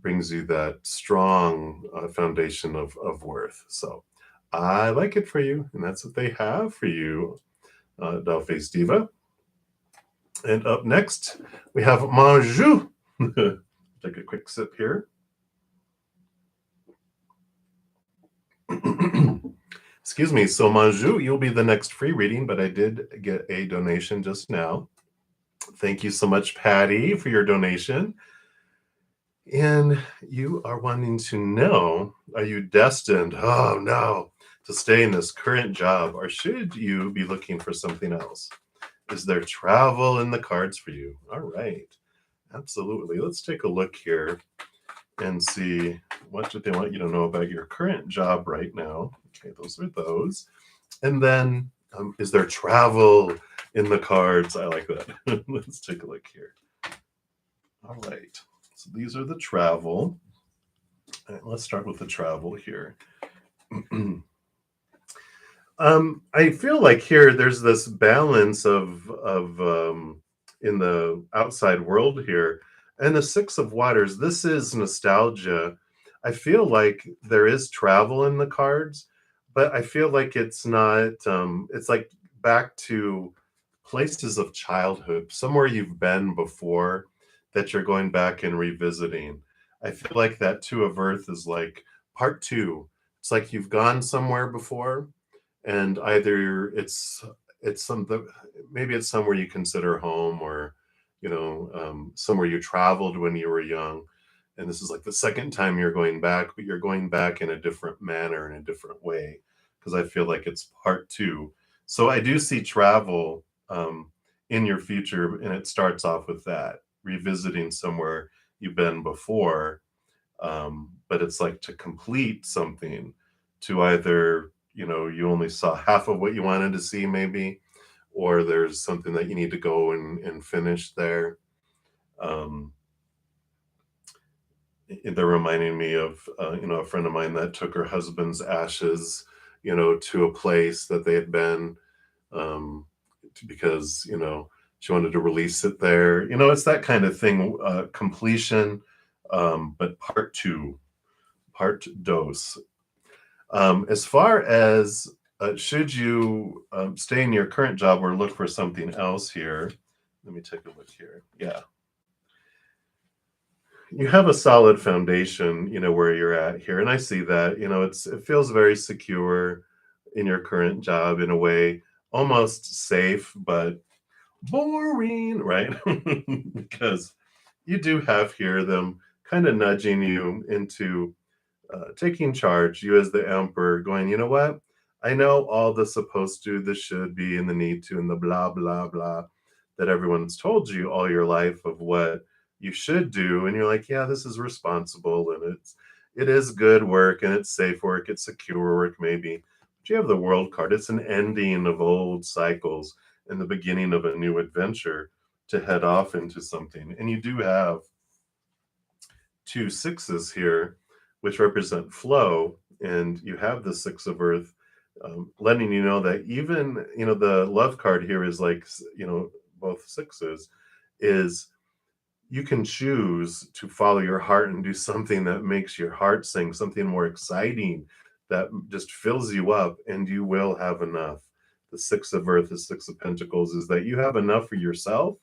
brings you that strong foundation of worth. So I like it for you, and that's what they have for you, Dollface Diva. And up next, we have Manju. Take a quick quick sip here. Excuse me. So, Manju, you'll be the next free reading, but I did get a donation just now. Thank you so much, Patty, for your donation. And you are wanting to know, are you destined, oh no, to stay in this current job, or should you be looking for something else? Is there travel in the cards for you? All right. Absolutely. Let's take a look here and see what do they want you to know about your current job right now. Okay, those are those. And then is there travel in the cards? I like that. Let's take a look here. All right. So these are the travel. All right, let's start with the travel here. I feel like here there's this balance of in the outside world here, and the Six of Waters. This is nostalgia. I feel like there is travel in the cards, but I feel like it's not. It's like back to places of childhood, somewhere you've been before, that you're going back and revisiting. I feel like that Two of Earth is like part two. It's like you've gone somewhere before, and either it's some maybe it's somewhere you consider home, or somewhere you traveled when you were young, and this is like the second time you're going back, but you're going back in a different manner, in a different way, because I feel like it's part two. So I do see travel in your future, and it starts off with that, revisiting somewhere you've been before, but it's like to complete something, to either you only saw half of what you wanted to see maybe, or there's something that you need to go and finish there. um, they're reminding me of a friend of mine that took her husband's ashes to a place that they had been, because she wanted to release it there. It's that kind of thing, completion, but part two, part dos. As far as should you stay in your current job or look for something else here, let me take a look here. Yeah. You have a solid foundation, where you're at here. And I see that, it feels very secure in your current job, in a way, almost safe, but boring, right? Because you do have here them kind of nudging you into taking charge, you as the emperor, going, you know what? I know all the supposed to, the should be, and the need to, and the blah, blah, blah that everyone's told you all your life of what you should do. And you're like, yeah, this is responsible, and it is good work, and it's safe work, it's secure work, maybe. But you have the world card. It's an ending of old cycles and the beginning of a new adventure to head off into something. And you do have two sixes here, which represent flow, and you have the Six of Earth, letting you know that even the love card here is like both sixes, is you can choose to follow your heart and do something that makes your heart sing, something more exciting that just fills you up, and you will have enough. The Six of Earth, the Six of Pentacles, is that you have enough for yourself,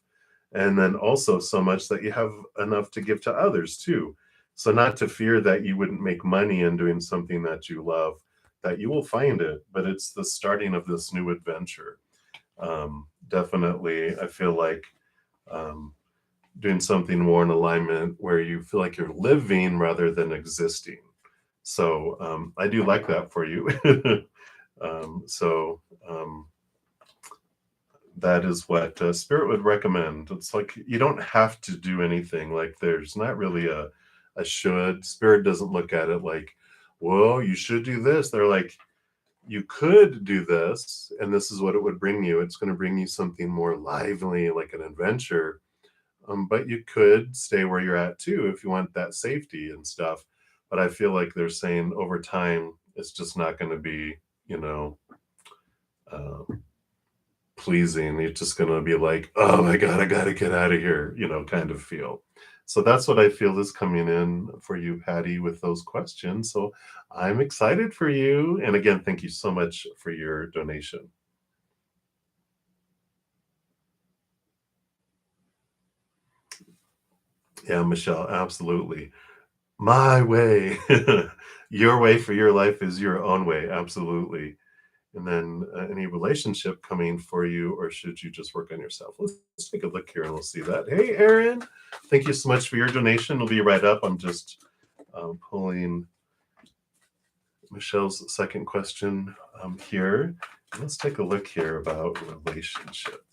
and then also so much that you have enough to give to others too. So not to fear that you wouldn't make money in doing something that you love, that you will find it, but it's the starting of this new adventure. Definitely, I feel like doing something more in alignment where you feel like you're living rather than existing. So I do like that for you. So that is what Spirit would recommend. It's like you don't have to do anything. Like there's not really a should. Spirit doesn't look at it like, well, you should do this. They're like, you could do this, and this is what it would bring you. It's going to bring you something more lively, like an adventure. But you could stay where you're at too if you want that safety and stuff. But I feel like they're saying over time, it's just not going to be, uh, pleasing. It's just going to be like, oh my God, I got to get out of here, kind of feel. So that's what I feel is coming in for you, Patty, with those questions. So I'm excited for you. And again, thank you so much for your donation. Yeah, Michelle, absolutely. My way. Your way for your life is your own way, absolutely. And then, any relationship coming for you, or should you just work on yourself? Let's take a look here and we'll see that. Hey, Aaron, thank you so much for your donation. It'll be right up. I'm just pulling Michelle's second question here. Let's take a look here about relationship.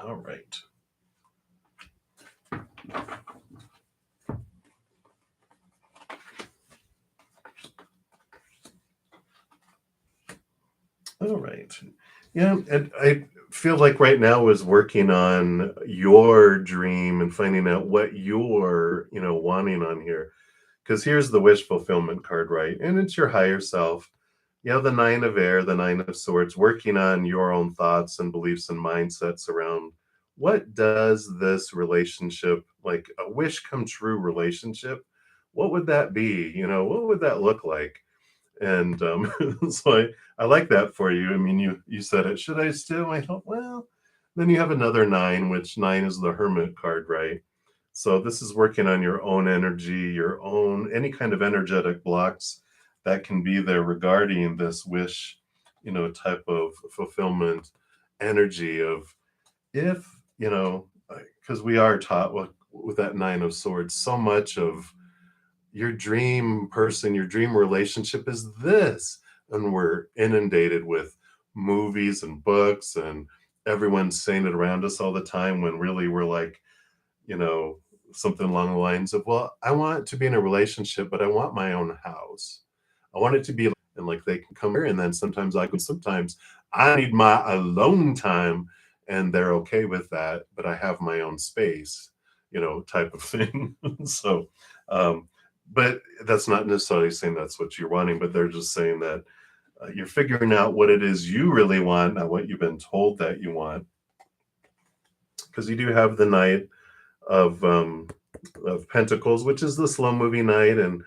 All right. All right. Yeah, and I feel like right now is working on your dream and finding out what you're, wanting on here. Because here's the wish fulfillment card, right? And it's your higher self. The nine of air, the nine of swords, working on your own thoughts and beliefs and mindsets around what does this relationship, like a wish come true relationship, what would that be? What would that look like? And so I like that for you. I mean, you said it. Should I still? I thought, well, then you have another nine, which nine is the hermit card, right? So this is working on your own energy, your own any kind of energetic blocks that can be there regarding this wish, type of fulfillment energy of if, because we are taught with that nine of swords, so much of your dream person, your dream relationship is this. And we're inundated with movies and books, and everyone's saying it around us all the time when really we're like, you know, something along the lines of, well, I want to be in a relationship, but I want my own house. I want it to be, and like they can come here, and then sometimes I need my alone time, and they're okay with that, but I have my own space, type of thing. So, but that's not necessarily saying that's what you're wanting, but they're just saying that you're figuring out what it is you really want, not what you've been told that you want. Because you do have the Knight of Pentacles, which is the slow moving knight, and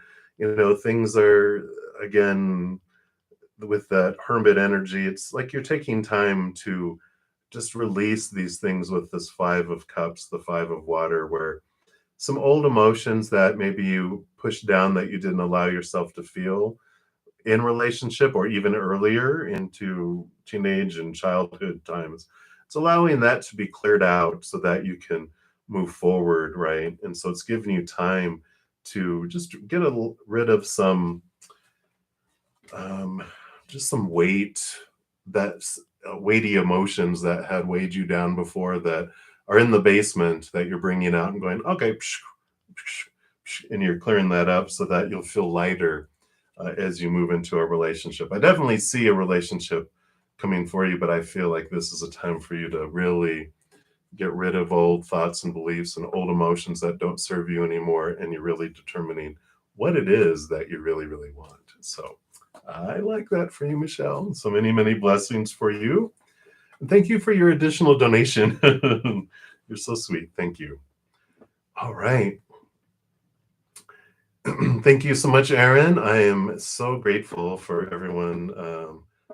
things are again with that hermit energy. It's like you're taking time to just release these things with this Five of Cups, the Five of Water, where some old emotions that maybe you pushed down that you didn't allow yourself to feel in relationship or even earlier into teenage and childhood times. It's allowing that to be cleared out so that you can move forward, right? And so it's giving you time to just get rid of some um, just some that's weighty emotions that had weighed you down before, that are in the basement, that you're bringing out and going, okay, and you're clearing that up so that you'll feel lighter as you move into a relationship. I definitely see a relationship coming for you, but I feel like this is a time for you to really get rid of old thoughts and beliefs and old emotions that don't serve you anymore, and you're really determining what it is that you really, really want. So I like that for you, Michelle. So many, many blessings for you. And thank you for your additional donation. You're so sweet. Thank you. All right. Thank you so much, Aaron. I am so grateful for everyone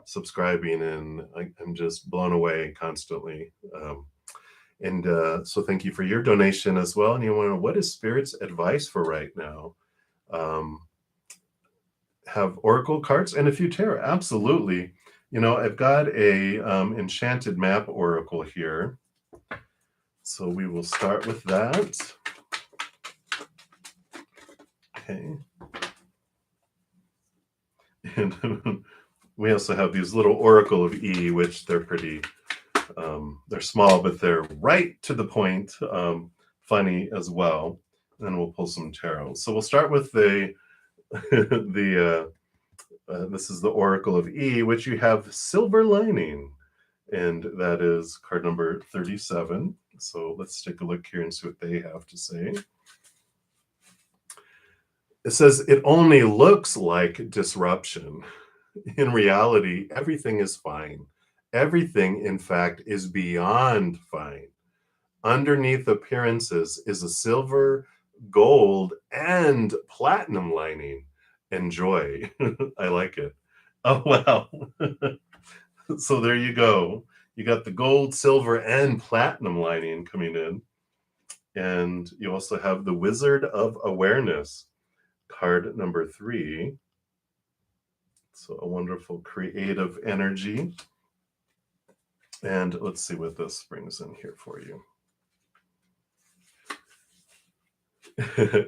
subscribing, and I'm just blown away constantly. And so thank you for your donation as well. And you want to know, what is Spirit's advice for right now? Have oracle cards and a few tarot. Absolutely. I've got a enchanted map oracle here. So we will start with that. Okay. And we also have these little oracle of E, which they're pretty, they're small, but they're right to the point, funny as well. And then we'll pull some tarot. So we'll start with the this is the oracle of E, which you have silver lining, and that is card number 37. So let's take a look here and see what they have to say. It says, it only looks like disruption. In reality, everything is fine. Everything, in fact, is beyond fine. Underneath appearances is a silver, gold, and platinum lining. Enjoy. I like it. Oh, wow. So there you go. You got the gold, silver, and platinum lining coming in. And you also have the Wizard of Awareness, card number 3. So a wonderful creative energy. And let's see what this brings in here for you.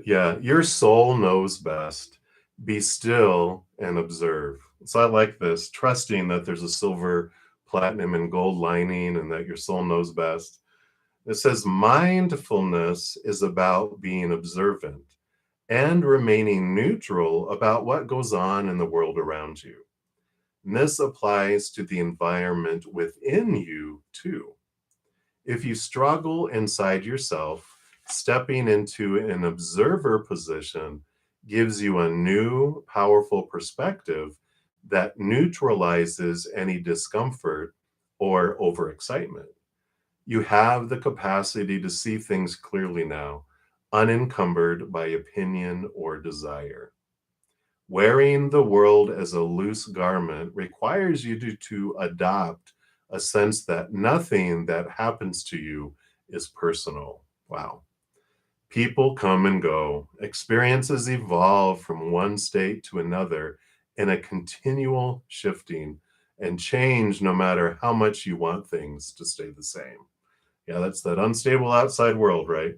Yeah, your soul knows best. Be still and observe. So I like this, trusting that there's a silver, platinum, and gold lining and that your soul knows best. It says mindfulness is about being observant and remaining neutral about what goes on in the world around you. And this applies to the environment within you too. If you struggle inside yourself, stepping into an observer position gives you a new, powerful perspective that neutralizes any discomfort or overexcitement. You have the capacity to see things clearly now, unencumbered by opinion or desire. Wearing the world as a loose garment requires you to adopt a sense that nothing that happens to you is personal. Wow. People come and go, experiences evolve from one state to another in a continual shifting and change no matter how much you want things to stay the same. Yeah, that's that unstable outside world, right?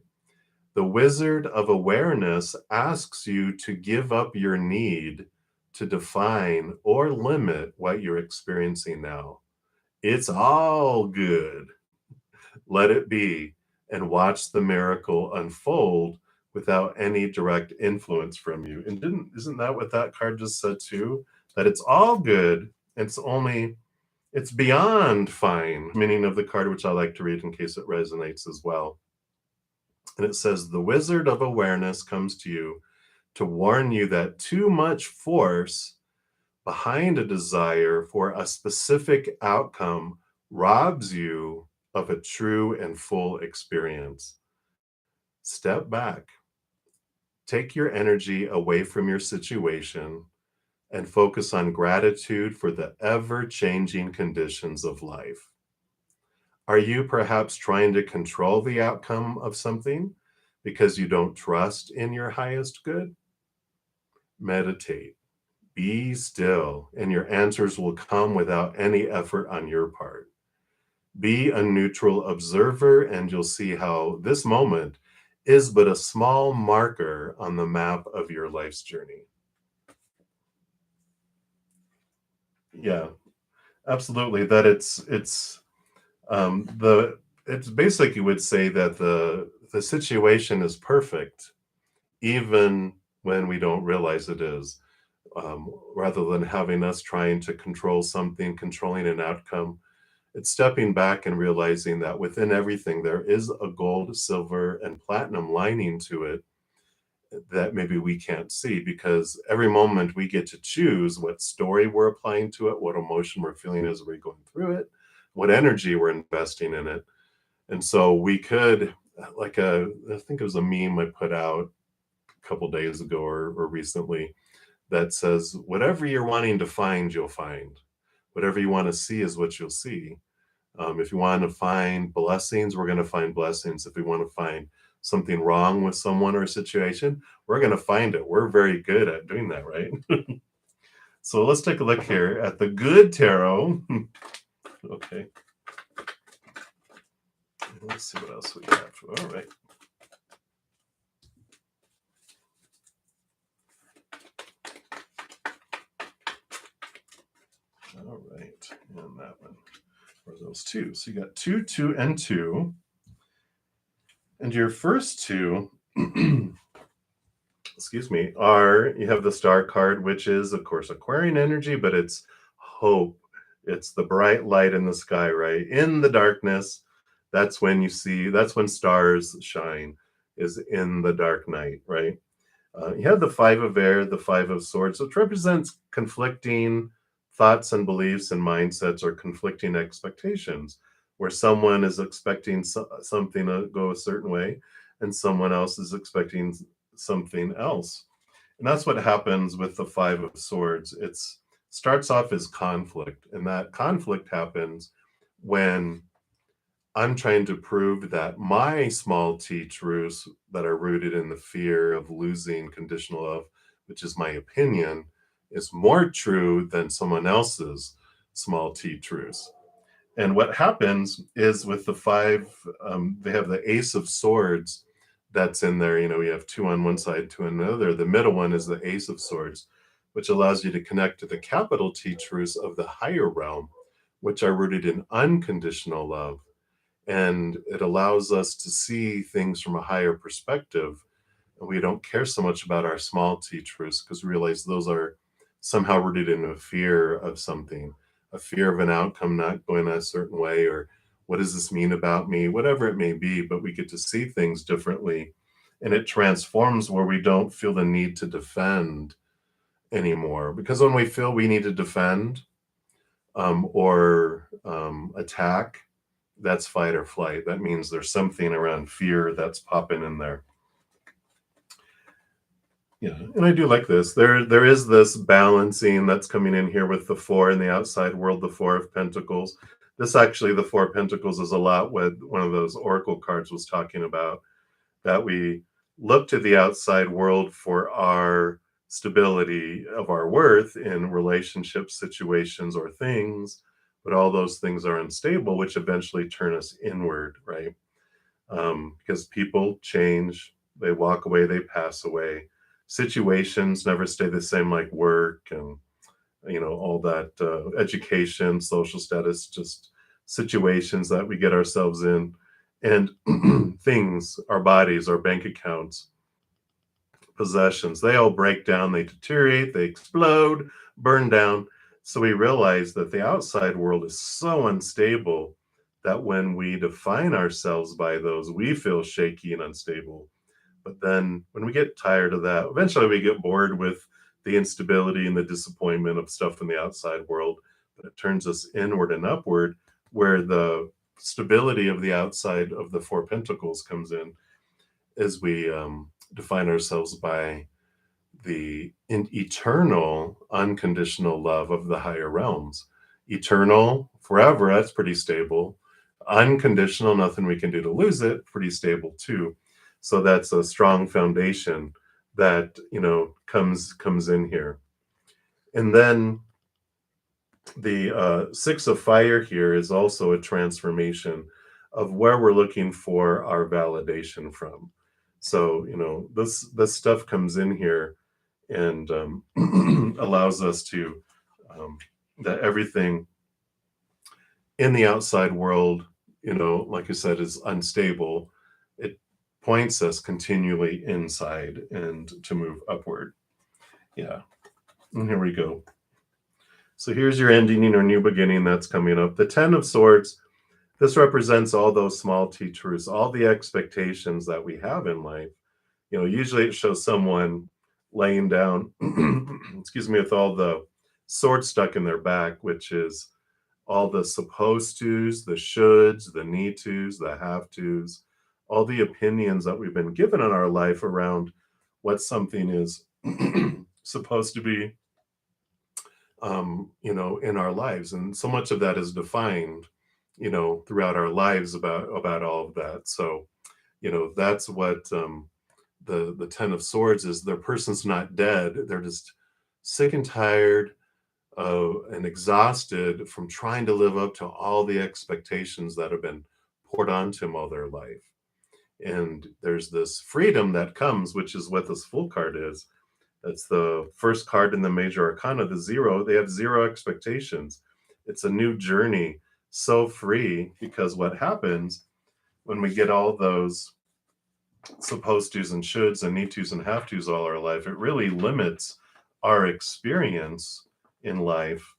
The Wizard of Awareness asks you to give up your need to define or limit what you're experiencing now. It's all good. Let it be and watch the miracle unfold without any direct influence from you. And isn't that what that card just said too? That it's all good. It's beyond fine. Meaning of the card, which I like to read in case it resonates as well. And it says, the Wizard of Awareness comes to you to warn you that too much force behind a desire for a specific outcome robs you of a true and full experience. Step back, take your energy away from your situation, and focus on gratitude for the ever changing conditions of life. Are you perhaps trying to control the outcome of something because you don't trust in your highest good? Meditate, be still, and your answers will come without any effort on your part. Be a neutral observer, and you'll see how this moment is but a small marker on the map of your life's journey. Yeah, absolutely. That it's basically would say that the situation is perfect even when we don't realize it is, rather than having us trying to control something, controlling an outcome. It's stepping back and realizing that within everything there is a gold, silver, and platinum lining to it that maybe we can't see, because every moment we get to choose what story we're applying to it, what emotion we're feeling as we're going through it, what energy we're investing in it. And so we could, I think it was a meme I put out a couple days ago or recently that says, whatever you're wanting to find, you'll find. Whatever you want to see is what you'll see. If you want to find blessings, we're going to find blessings. If we want to find something wrong with someone or a situation, we're going to find it. We're very good at doing that, right? So let's take a look here at the good tarot. Okay. Let's see what else we have. All right. All right. And that one. Or those two. So you got 2, 2, and 2. And your first two, excuse me, you have the Star card, which is, of course, Aquarian energy, but it's hope. It's the bright light in the sky, right? In the darkness, that's when stars shine, is in the dark night, right? You have the Five of Air, the Five of Swords, which represents conflicting thoughts and beliefs and mindsets or conflicting expectations, where someone is expecting something to go a certain way and someone else is expecting something else. And that's what happens with the Five of Swords. It starts off as conflict, and that conflict happens when I'm trying to prove that my small t truths that are rooted in the fear of losing conditional love, which is my opinion, is more true than someone else's small t truths. And what happens is with the five, they have the Ace of Swords that's in there. You know, you have two on one side, two on the other. The middle one is the Ace of Swords, which allows you to connect to the capital T truths of the higher realm, which are rooted in unconditional love. And it allows us to see things from a higher perspective. And we don't care so much about our small t truths because we realize those are somehow rooted in a fear of something, a fear of an outcome not going a certain way, or what does this mean about me, whatever it may be. But we get to see things differently. And it transforms where we don't feel the need to defend anymore. Because when we feel we need to defend or attack, that's fight or flight. That means there's something around fear that's popping in there. Yeah, and I do like this. There is this balancing that's coming in here with the four in the outside world, the Four of Pentacles. This actually, the Four of Pentacles is a lot what one of those oracle cards was talking about, that we look to the outside world for our stability of our worth in relationships, situations, or things, but all those things are unstable, which eventually turn us inward, right? Because people change, they walk away, they pass away. Situations never stay the same, like work and all that, education, social status, just situations that we get ourselves in, and things, our bodies, our bank accounts, possessions, they all break down, they deteriorate, they explode, burn down. So we realize that the outside world is so unstable that when we define ourselves by those, we feel shaky and unstable. But then when we get tired of that, eventually we get bored with the instability and the disappointment of stuff in the outside world. But it turns us inward and upward, where the stability of the outside of the Four Pentacles comes in, as we define ourselves by the eternal, unconditional love of the higher realms. Eternal, forever, that's pretty stable. Unconditional, nothing we can do to lose it, pretty stable too. So that's a strong foundation that comes in here. And then the Six of Fire here is also a transformation of where we're looking for our validation from. So this stuff comes in here and allows us to that everything in the outside world, like I said, is unstable. It points us continually inside and to move upward. Yeah. And here we go. So here's your ending or new beginning that's coming up. The Ten of Swords, this represents all those small t truths, all the expectations that we have in life. Usually it shows someone laying down, excuse me, with all the swords stuck in their back, which is all the supposed tos, the shoulds, the need tos, the have tos, all the opinions that we've been given in our life around what something is supposed to be, in our lives. And so much of that is defined, throughout our lives about all of that. So, that's what the Ten of Swords is. The person's not dead. They're just sick and tired and exhausted from trying to live up to all the expectations that have been poured onto them all their life. And there's this freedom that comes, which is what this Fool card is. That's the first card in the major arcana, the Zero. They have zero expectations. It's a new journey, so free, because what happens when we get all those supposed tos and shoulds and need tos and have tos all our life, it really limits our experience in life,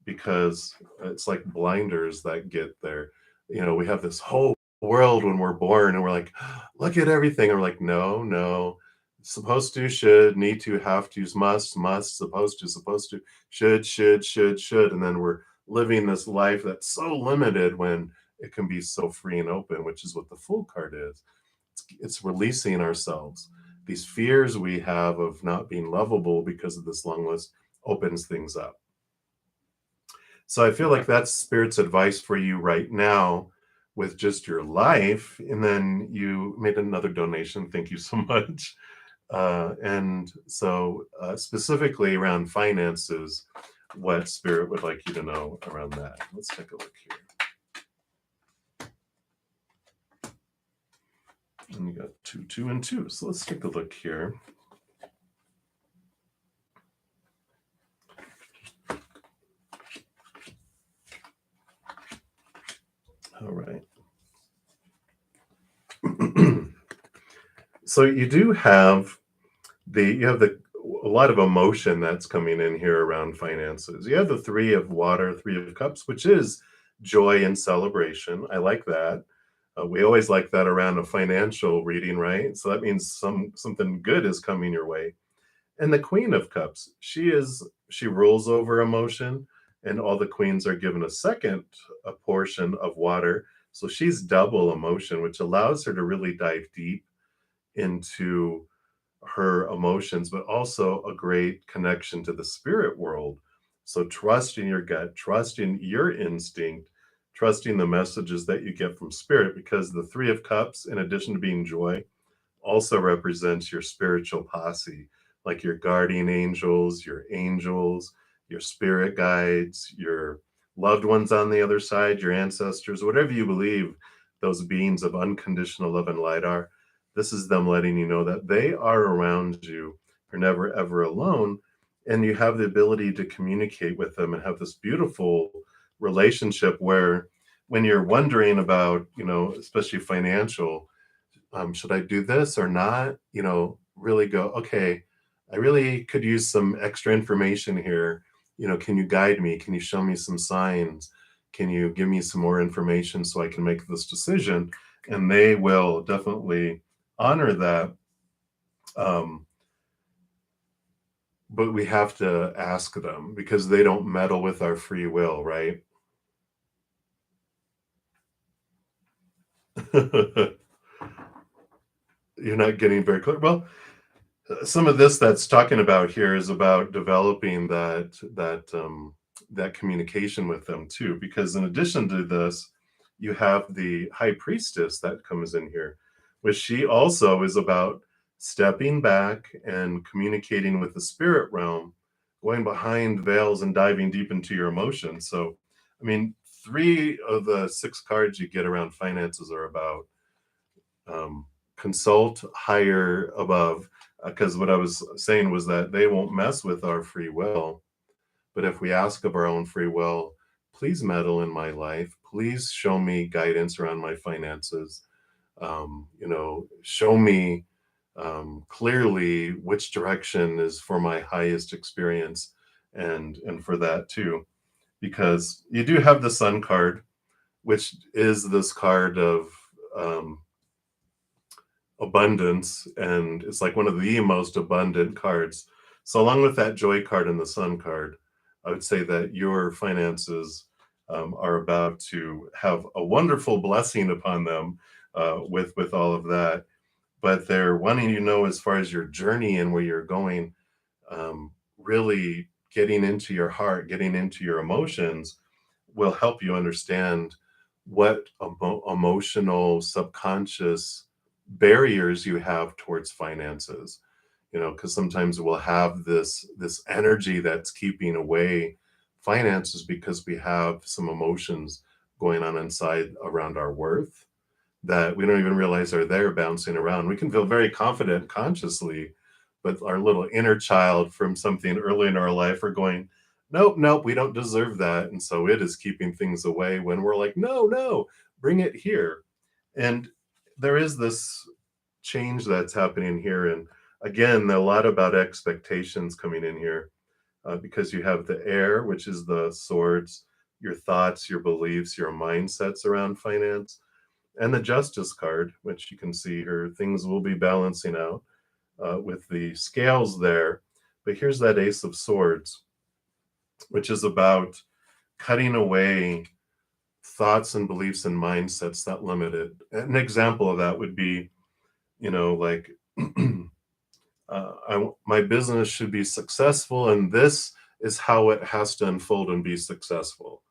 because it's like blinders that get there. We have this whole world when we're born and we're like, look at everything. And we're like, no, supposed to, should, need to, have tos, must, supposed to, should. And then we're living this life that's so limited when it can be so free and open, which is what the Fool card is. It's releasing ourselves. These fears we have of not being lovable because of this long list opens things up. So I feel like that's Spirit's advice for you right now with just your life, and then you made another donation. Thank you so much. And so, specifically around finances, what Spirit would like you to know around that? Let's take a look here. And you got 2, 2, and 2. So let's take a look here. All right. So you do have a lot of emotion that's coming in here around finances. You have the 3 of water, 3 of cups, which is joy and celebration. I like that. We always like that around a financial reading, right? So that means something good is coming your way. And the Queen of Cups, she rules over emotion, and all the queens are given a portion of water. So she's double emotion, which allows her to really dive deep into her emotions, but also a great connection to the spirit world. So trusting your gut, trusting your instinct, trusting the messages that you get from spirit, because the 3 of Cups, in addition to being joy, also represents your spiritual posse, like your guardian angels, your spirit guides, your loved ones on the other side, your ancestors, whatever you believe those beings of unconditional love and light are. This is them letting you know that they are around you. You're never ever alone. And you have the ability to communicate with them and have this beautiful relationship where when you're wondering about, especially financial, should I do this or not? Really go, okay, I really could use some extra information here. Can you guide me? Can you show me some signs? Can you give me some more information so I can make this decision? And they will definitely honor that. But we have to ask them because they don't meddle with our free will, right? You're not getting very clear. Well, some of this that's talking about here is about developing that communication with them too, because in addition to this, you have the high priestess that comes in here, which she also is about stepping back and communicating with the spirit realm, going behind veils and diving deep into your emotions. So, I mean, 3 of the 6 cards you get around finances are about consult higher above, because what I was saying was that they won't mess with our free will. But if we ask of our own free will, please meddle in my life, please show me guidance around my finances, show me clearly which direction is for my highest experience, and for that too, because you do have the Sun card, which is this card of abundance, and it's like one of the most abundant cards. So along with that joy card and the Sun card, I would say that your finances are about to have a wonderful blessing upon them, with all of that. But they're wanting you to know, as far as your journey and where you're going, really getting into your heart, getting into your emotions will help you understand what emotional subconscious barriers you have towards finances. Because sometimes we'll have this energy that's keeping away finances because we have some emotions going on inside around our worth that we don't even realize are there, bouncing around. We can feel very confident consciously, but our little inner child from something early in our life are going, nope, nope, we don't deserve that. And so it is keeping things away when we're like, no, no, bring it here. And there is this change that's happening here. And again, a lot about expectations coming in here, because you have the air, which is the swords, your thoughts, your beliefs, your mindsets around finance, and the Justice card, which you can see here. Things will be balancing out with the scales there. But here's that Ace of Swords, which is about cutting away thoughts and beliefs and mindsets that limit it. An example of that would be, like, my business should be successful, and this is how it has to unfold and be successful.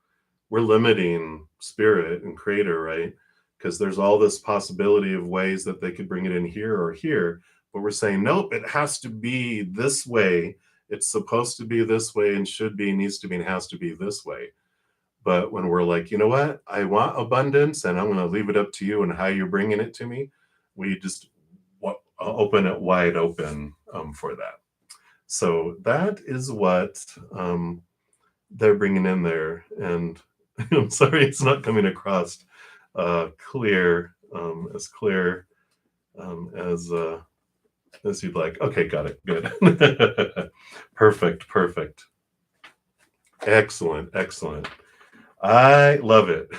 We're limiting spirit and creator, right? because there's all this possibility of ways that they could bring it in here or here. But we're saying, nope, it has to be this way. It's supposed to be this way and should be, needs to be, and has to be this way. But when we're like, you know what, I want abundance and I'm going to leave it up to you and how you're bringing it to me, we just open it wide open for that. So that is what they're bringing in there. And I'm sorry, it's not coming across clear as you'd like. Okay, got it. Good. Perfect. Excellent. I love it.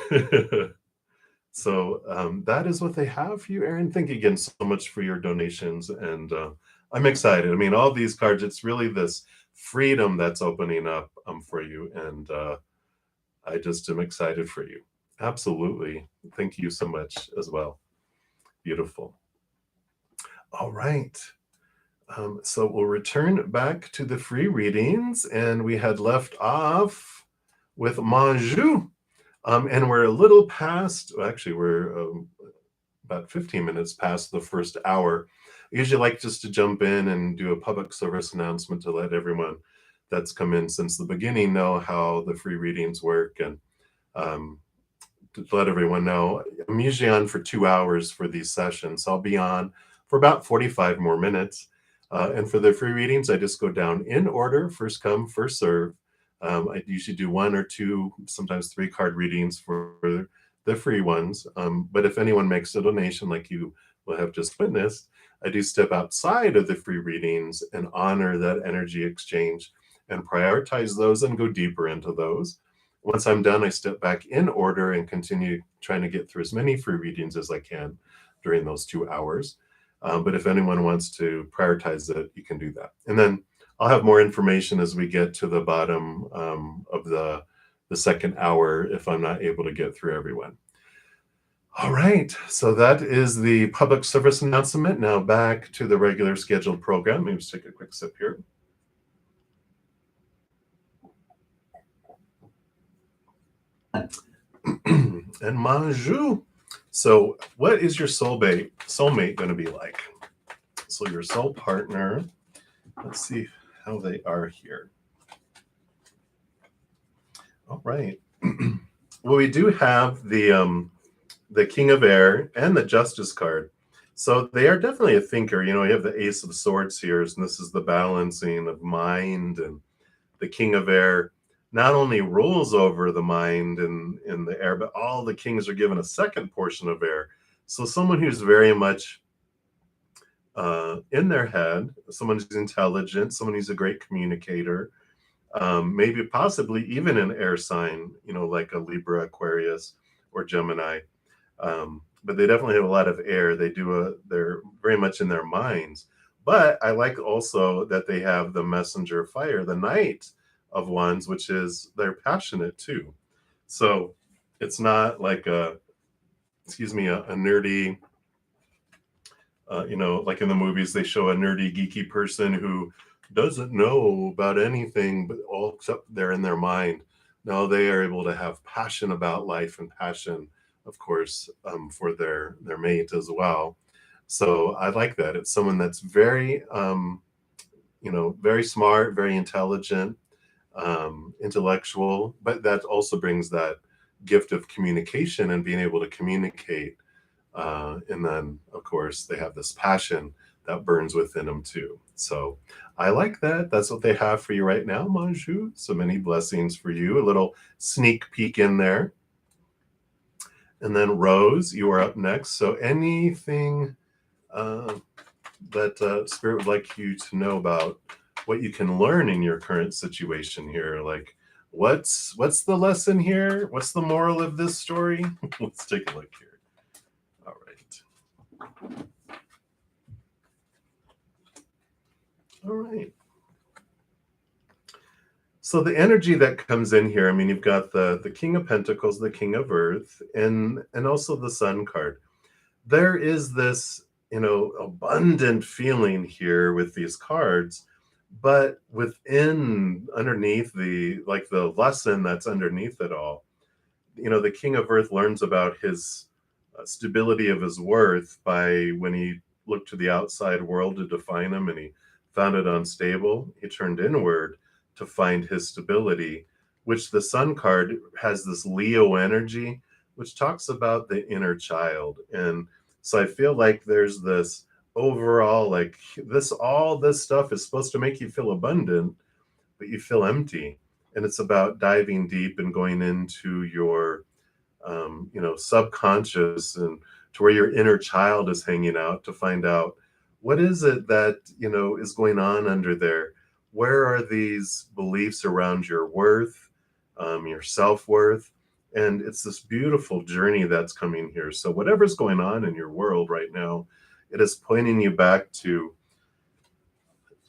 So that is what they have for you, Aaron. Thank you again so much for your donations. And I'm excited. I mean, all these cards, it's really this freedom that's opening up for you. And I just am excited for you. Absolutely. Thank you so much as well. Beautiful. All right. So we'll return back to the free readings, and we had left off with Manjou, and we're a little past, actually we're about 15 minutes past the first hour. I usually like just to jump in and do a public service announcement to let everyone that's come in since the beginning know how the free readings work, and to let everyone know, I'm usually on for 2 hours for these sessions. I'll be on for about 45 more minutes. And for the free readings, I just go down in order, first come, first serve. I usually do 1 or 2, sometimes 3 card readings for the free ones. But if anyone makes a donation like you will have just witnessed, I do step outside of the free readings and honor that energy exchange and prioritize those and go deeper into those. Once I'm done, I step back in order and continue trying to get through as many free readings as I can during those 2 hours. But if anyone wants to prioritize it, you can do that. And then I'll have more information as we get to the bottom of the second hour if I'm not able to get through everyone. All right, so that is the public service announcement. Now back to the regular scheduled program. Let me just take a quick sip here. And Manjou. So what is your soulmate going to be like? So your soul partner, let's see how they are here. All right. Well, we do have the King of Air and the Justice card. So they are definitely a thinker. You know, you have the Ace of Swords here, and this is the balancing of mind, and the King of Air not only rules over the mind and in the air, but all the kings are given a second portion of air. So someone who's very much in their head, someone who's intelligent, someone who's a great communicator, maybe possibly even an air sign, you know, like a Libra, Aquarius, or Gemini. But they definitely have a lot of air. They're very much in their minds. But I like also that they have the messenger of fire, the Knight of Wands, which is they're passionate too. So it's not like a nerdy, you know, like in the movies, they show a nerdy, geeky person who doesn't know about anything, but all except they're in their mind. No, they are able to have passion about life and passion, of course, for their mate as well. So I like that. It's someone that's very, you know, very smart, very intelligent, intellectual, but that also brings that gift of communication and being able to communicate. And then, of course, they have this passion that burns within them too. So I like that. That's what they have for you right now, Manjou. So many blessings for you. A little sneak peek in there. And then Rose, you are up next. So anything that Spirit would like you to know about what you can learn in your current situation here, like what's the lesson here? What's the moral of this story? Let's take a look here. All right. So the energy that comes in here, I mean, you've got the King of Pentacles, the King of Earth, and also the Sun card. There is this, you know, abundant feeling here with these cards, but underneath the lesson that's underneath it all, you know, the King of Earth learns about his stability of his worth by when he looked to the outside world to define him and he found it unstable, he turned inward to find his stability, which the Sun card has this Leo energy, which talks about the inner child. And so I feel like there's this overall, like all this stuff is supposed to make you feel abundant, but you feel empty. And it's about diving deep and going into your subconscious and to where your inner child is hanging out to find out what is it that, is going on under there. Where are these beliefs around your worth, your self-worth? And it's this beautiful journey that's coming here. So whatever's going on in your world right now, it is pointing you back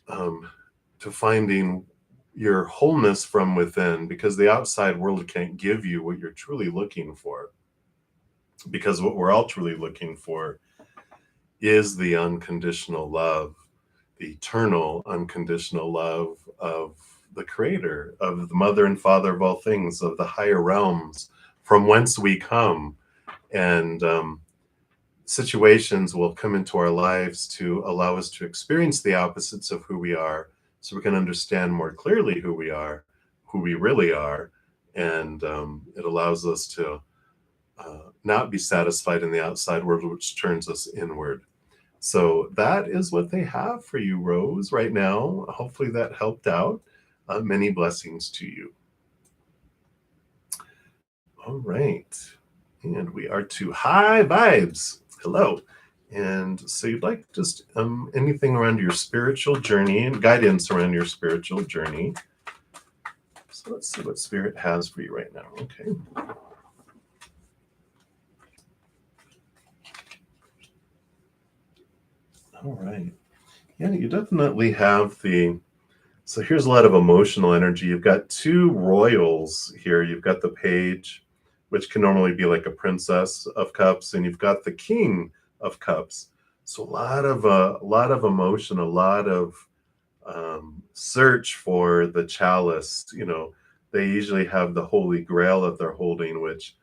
um, to finding your wholeness from within, because the outside world can't give you what you're truly looking for. Because what we're all truly looking for is the unconditional love, the eternal unconditional love of the Creator, of the Mother and Father of all things, of the higher realms from whence we come. And situations will come into our lives to allow us to experience the opposites of who we are, so we can understand more clearly who we are, who we really are. And it allows us to not be satisfied in the outside world, which turns us inward. So that is what they have for you, Rose, right now. Hopefully that helped out. Many blessings to you. All right. And we are to high vibes. Hello. And so you'd like just anything around your spiritual journey and guidance around your spiritual journey. So let's see what Spirit has for you right now. Okay. All right. Yeah, you definitely have so here's a lot of emotional energy. You've got two royals here. You've got the page, which can normally be like a princess of cups, and you've got the king of cups. So a lot of emotion, a lot of search for the chalice. They usually have the Holy Grail that they're holding, which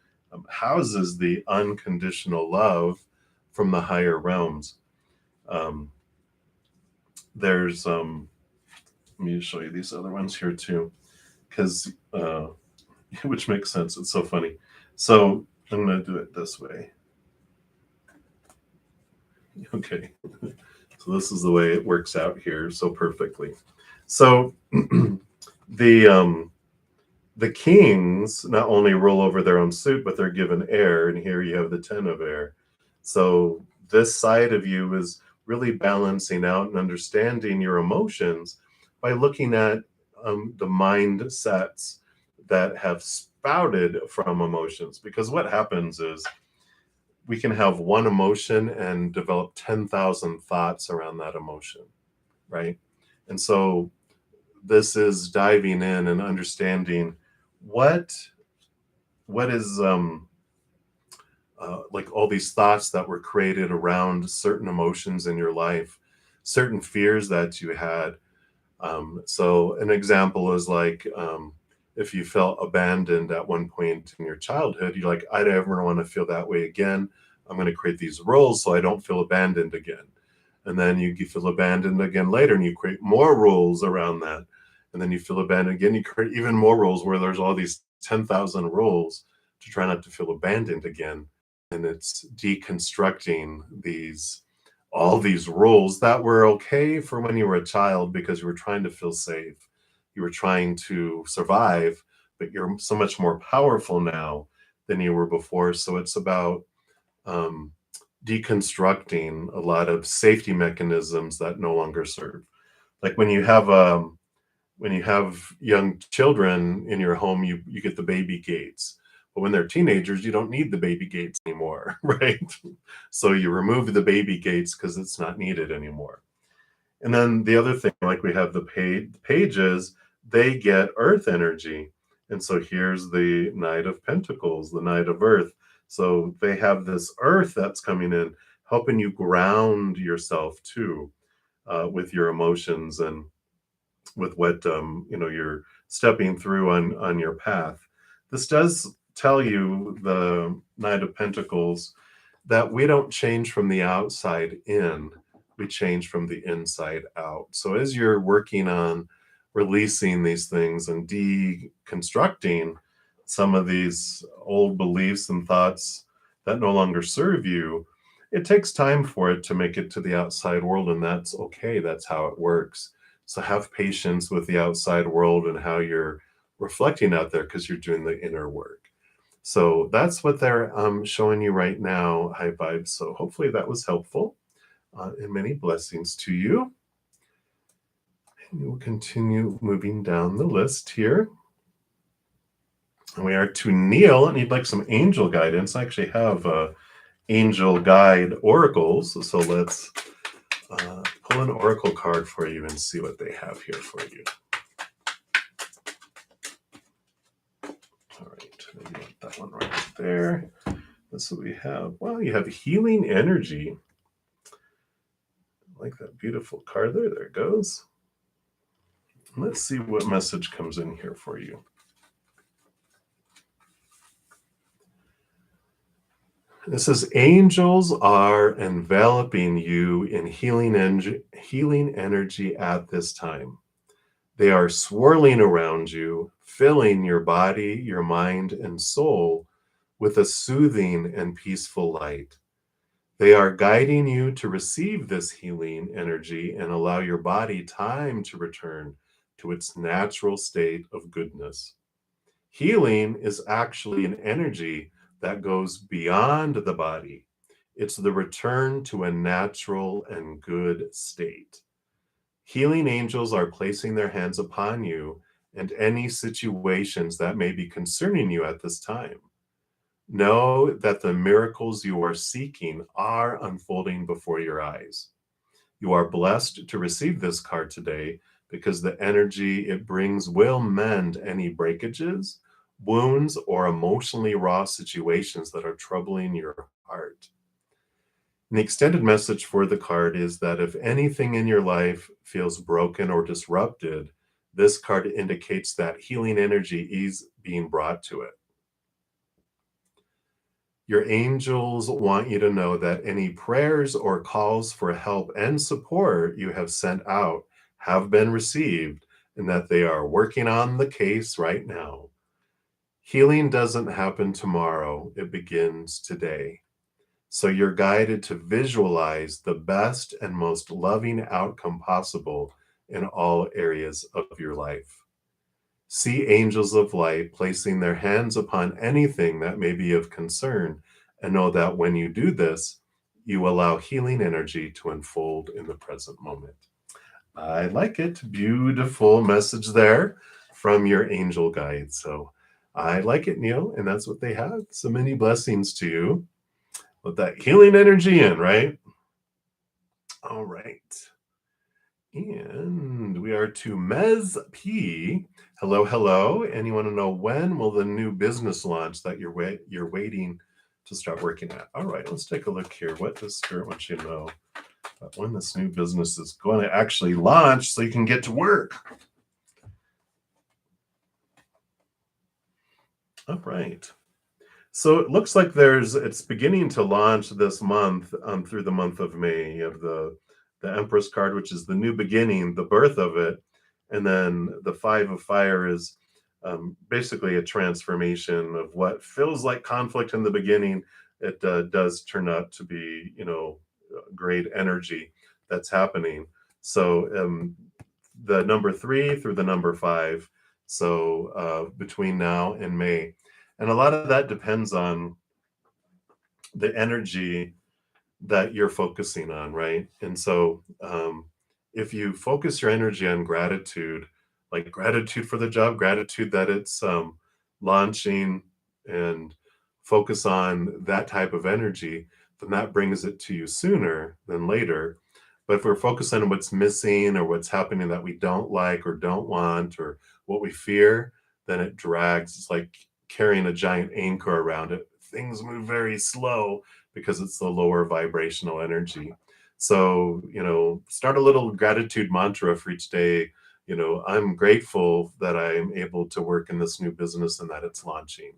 houses the unconditional love from the higher realms. There's let me show you these other ones here too, because which makes sense. It's so funny. So I'm going to do it this way. Okay. So this is the way it works out here so perfectly. So the kings not only roll over their own suit, but they're given air, and here you have the 10 of air. So this side of you is really balancing out and understanding your emotions by looking at the mindsets that have spouted from emotions. Because what happens is we can have one emotion and develop 10,000 thoughts around that emotion, right? And so this is diving in and understanding what is like all these thoughts that were created around certain emotions in your life, certain fears that you had. So an example is like if you felt abandoned at one point in your childhood, you're like, I never want to feel that way again. I'm going to create these rules so I don't feel abandoned again. And then you feel abandoned again later, and you create more rules around that. And then you feel abandoned again, you create even more rules where there's all these 10,000 rules to try not to feel abandoned again. And it's deconstructing all these rules that were okay for when you were a child because you were trying to feel safe. You were trying to survive, but you're so much more powerful now than you were before. So it's about deconstructing a lot of safety mechanisms that no longer serve. Like when you have young children in your home, you get the baby gates. But when they're teenagers, you don't need the baby gates anymore, right? So you remove the baby gates because it's not needed anymore. And then the other thing, like we have the pages, they get earth energy. And so here's the Knight of Pentacles, the Knight of Earth. So they have this earth that's coming in, helping you ground yourself too, with your emotions and with what you're stepping through on your path. This does tell you, the Knight of Pentacles, that we don't change from the outside in, we change from the inside out. So as you're working on releasing these things and deconstructing some of these old beliefs and thoughts that no longer serve you, it takes time for it to make it to the outside world, and that's okay. That's how it works. So have patience with the outside world and how you're reflecting out there, because you're doing the inner work. So that's what they're showing you right now, high vibes. So hopefully that was helpful, and many blessings to you. And we'll continue moving down the list here. And we are to Neil, and he'd like some angel guidance. I actually have angel guide oracles. So let's pull an oracle card for you and see what they have here for you. All right, maybe want that one right there. That's what we have. Wow, you have healing energy. I like that beautiful card there. There it goes. Let's see what message comes in here for you. It says, angels are enveloping you in healing energy at this time. They are swirling around you, filling your body, your mind, and soul with a soothing and peaceful light. They are guiding you to receive this healing energy and allow your body time to return to its natural state of goodness. Healing is actually an energy that goes beyond the body. It's the return to a natural and good state. Healing angels are placing their hands upon you and any situations that may be concerning you at this time. Know that the miracles you are seeking are unfolding before your eyes. You are blessed to receive this card today because the energy it brings will mend any breakages, wounds, or emotionally raw situations that are troubling your heart. And the extended message for the card is that if anything in your life feels broken or disrupted, this card indicates that healing energy is being brought to it. Your angels want you to know that any prayers or calls for help and support you have sent out have been received, and that they are working on the case right now. Healing doesn't happen tomorrow, it begins today. So you're guided to visualize the best and most loving outcome possible in all areas of your life. See angels of light placing their hands upon anything that may be of concern, and know that when you do this, you allow healing energy to unfold in the present moment. I like it. Beautiful message there from your angel guide. So I like it, Neil, and that's what they have. So many blessings to you. Let that healing energy in, right? All right. And we are to Mez P. Hello, hello. And you want to know, when will the new business launch that you're waiting to start working at? All right, let's take a look here. What does Spirit want you to know about when this new business is going to actually launch so you can get to work? All right. So it looks like it's beginning to launch this month, through the month of May. You have the Empress card, which is the new beginning, the birth of it. And then the Five of Fire is basically a transformation of what feels like conflict in the beginning. It does turn out to be, great energy that's happening. So the number 3 through the number 5. So between now and May. And a lot of that depends on the energy that you're focusing on, right? And so if you focus your energy on gratitude, like gratitude for the job, gratitude that it's launching, and focus on that type of energy, then that brings it to you sooner than later. But if we're focusing on what's missing or what's happening that we don't like or don't want or what we fear, then it drags. It's like carrying a giant anchor around it. Things move very slow because it's the lower vibrational energy. So, start a little gratitude mantra for each day. I'm grateful that I'm able to work in this new business and that it's launching.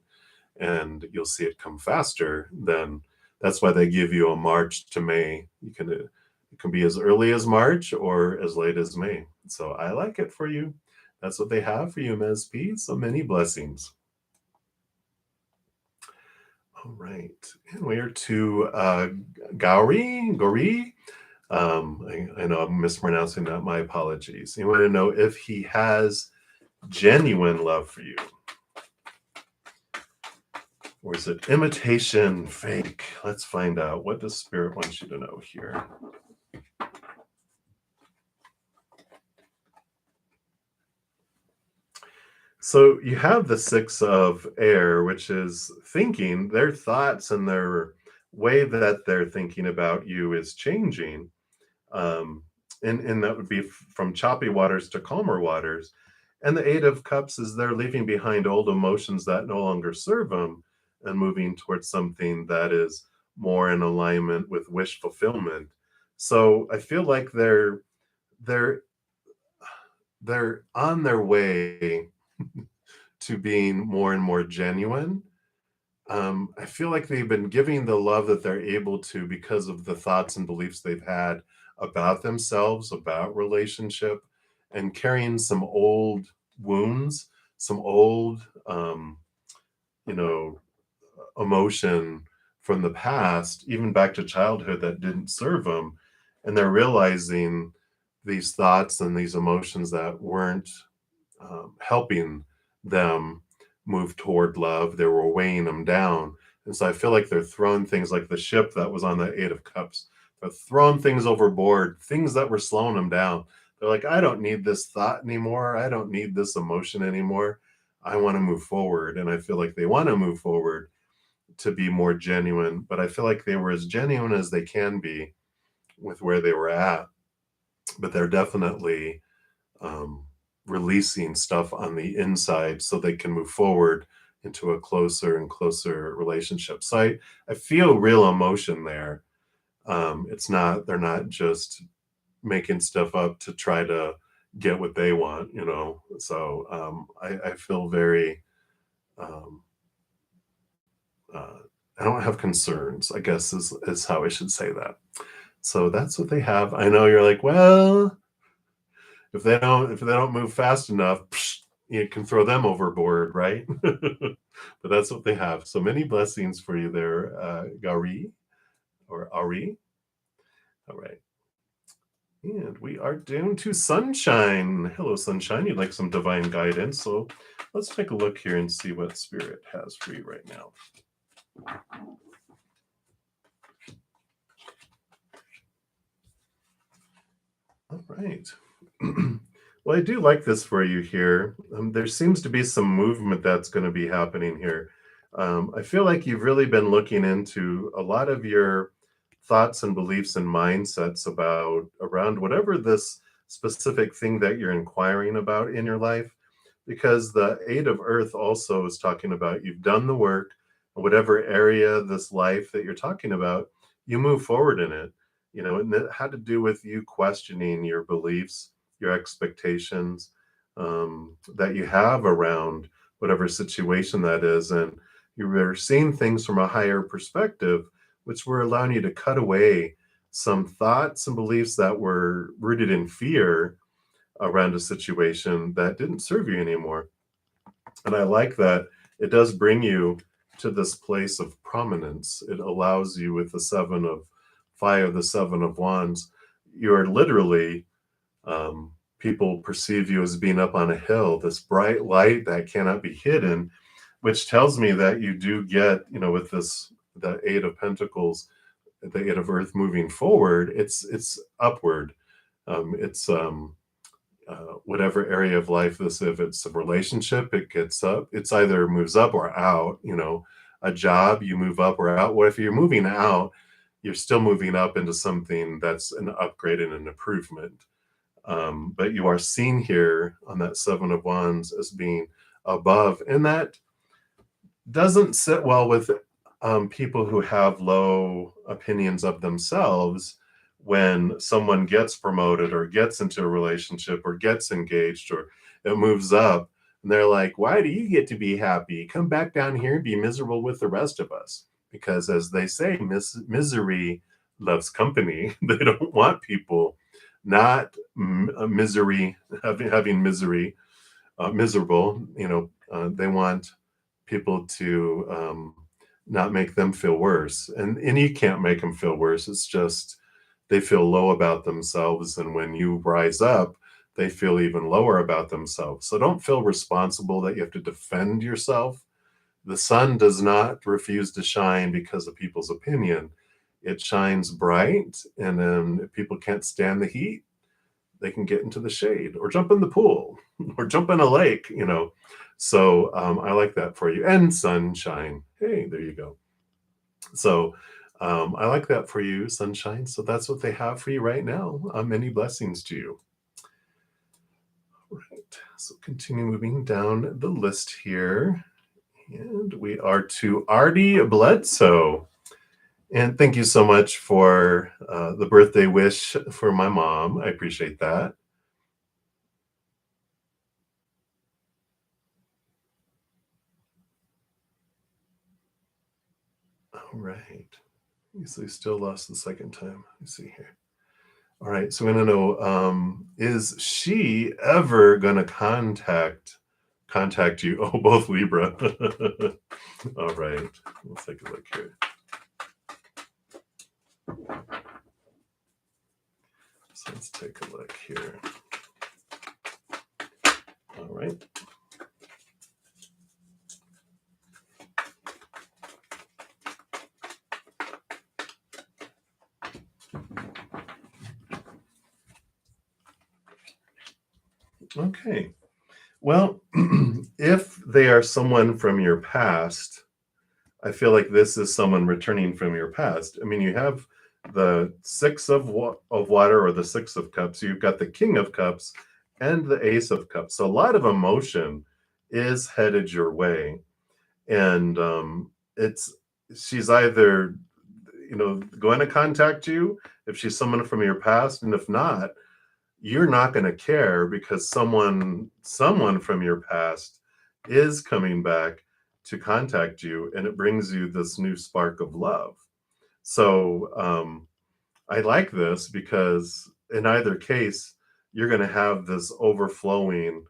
And you'll see it come faster than That's why they give you a March to May. It can be as early as March or as late as May. So I like it for you. That's what they have for you, Ms. P. So many blessings. All right. And we are to Gauri. I know I'm mispronouncing that. My apologies. You want to know if he has genuine love for you? Or is it imitation, fake? Let's find out. What does Spirit want you to know here? So you have the Six of Air, which is thinking. Their thoughts and their way that they're thinking about you is changing. Um, and that would be from choppy waters to calmer waters. And the Eight of Cups is they're leaving behind old emotions that no longer serve them and moving towards something that is more in alignment with wish fulfillment. So I feel like they're they're on their way to being more and more genuine. I feel like they've been giving the love that they're able to because of the thoughts and beliefs they've had about themselves, about relationship, and carrying some old wounds, some old, you know, emotion from the past, even back to childhood that didn't serve them. And they're realizing these thoughts and these emotions that weren't helping them move toward love. They were weighing them down. And so I feel like they're throwing things like the ship that was on the Eight of Cups. They're throwing things overboard, things that were slowing them down. They're like, I don't need this thought anymore. I don't need this emotion anymore. I want to move forward. And I feel like they want to move forward to be more genuine. But I feel like they were as genuine as they can be with where they were at. But they're definitely releasing stuff on the inside so they can move forward into a closer and closer relationship. So I feel real emotion there. They're not just making stuff up to try to get what they want, you know. So I feel very, um, I don't have concerns, I guess is how I should say that. So that's what they have. I know you're like, well, if they don't move fast enough, you can throw them overboard, right? But that's what they have. So many blessings for you there, Gari or Ari. All right. And we are down to Sunshine. Hello, Sunshine. You'd like some divine guidance. So let's take a look here and see what Spirit has for you right now. All right. Well, I do like this for you here. There seems to be some movement that's going to be happening here. I feel like you've really been looking into a lot of your thoughts and beliefs and mindsets about around whatever this specific thing that you're inquiring about in your life, because the Eight of Earth also is talking about you've done the work, whatever area this life that you're talking about, you move forward in it. You know, and it had to do with you questioning your beliefs, your expectations that you have around whatever situation that is. And you were seeing things from a higher perspective, which were allowing you to cut away some thoughts and beliefs that were rooted in fear around a situation that didn't serve you anymore. And I like that it does bring you to this place of prominence. It allows you with the Seven of Fire, the Seven of Wands, you're literally people perceive you as being up on a hill, this bright light that cannot be hidden, which tells me that you do get, you know, with this, the Eight of Pentacles, the Eight of Earth moving forward, it's upward. It's whatever area of life this, if it's a relationship, it gets up. It's either moves up or out, you know, a job, you move up or out. What if you're moving out, you're still moving up into something that's an upgrade and an improvement. But you are seen here on that Seven of Wands as being above. And that doesn't sit well with people who have low opinions of themselves. When someone gets promoted or gets into a relationship or gets engaged or it moves up, and they're like, why do you get to be happy? Come back down here and be miserable with the rest of us. because, as they say, misery loves company. They don't want people not misery, having misery, miserable. They want people to not make them feel worse, and you can't make them feel worse. It's just they feel low about themselves, and when you rise up, they feel even lower about themselves. So don't feel responsible that you have to defend yourself. The sun does not refuse to shine because of people's opinion. It shines bright, and then if people can't stand the heat, they can get into the shade or jump in the pool or jump in a lake. So I like that for you. And sunshine. Hey, there you go. So I like that for you, sunshine. So that's what they have for you right now. Many blessings to you. Right. So continue moving down the list here. And we are to Artie Bledsoe. And thank you so much for the birthday wish for my mom. I appreciate that. All right. So you still lost the second time. Let me see here. All right. So we want to know, is she ever gonna contact you? Oh, both Libra. All right. Let's take a look here. So let's take a look here. All right. Okay. Well, if they are someone from your past, I feel like this is someone returning from your past. I mean, you have the six of water, or the six of cups. You've got the king of cups and the ace of cups. So a lot of emotion is headed your way, and it's she's either going to contact you if she's someone from your past, and if not, you're not going to care because someone from your past is coming back to contact you, and it brings you this new spark of love. So I like this because in either case, you're going to have this overflowing,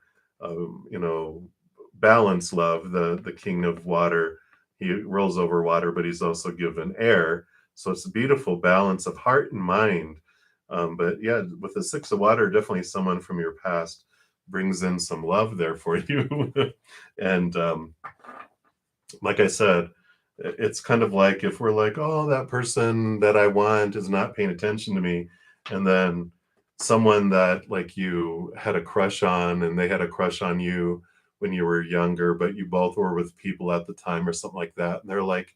balanced love. The king of water, he rolls over water, but he's also given air. So it's a beautiful balance of heart and mind. But yeah, with the six of water, definitely someone from your past brings in some love there for you. And like I said, it's kind of like if we're like, oh, that person that I want is not paying attention to me, and then someone that like you had a crush on and they had a crush on you when you were younger, but you both were with people at the time or something like that, and they're like,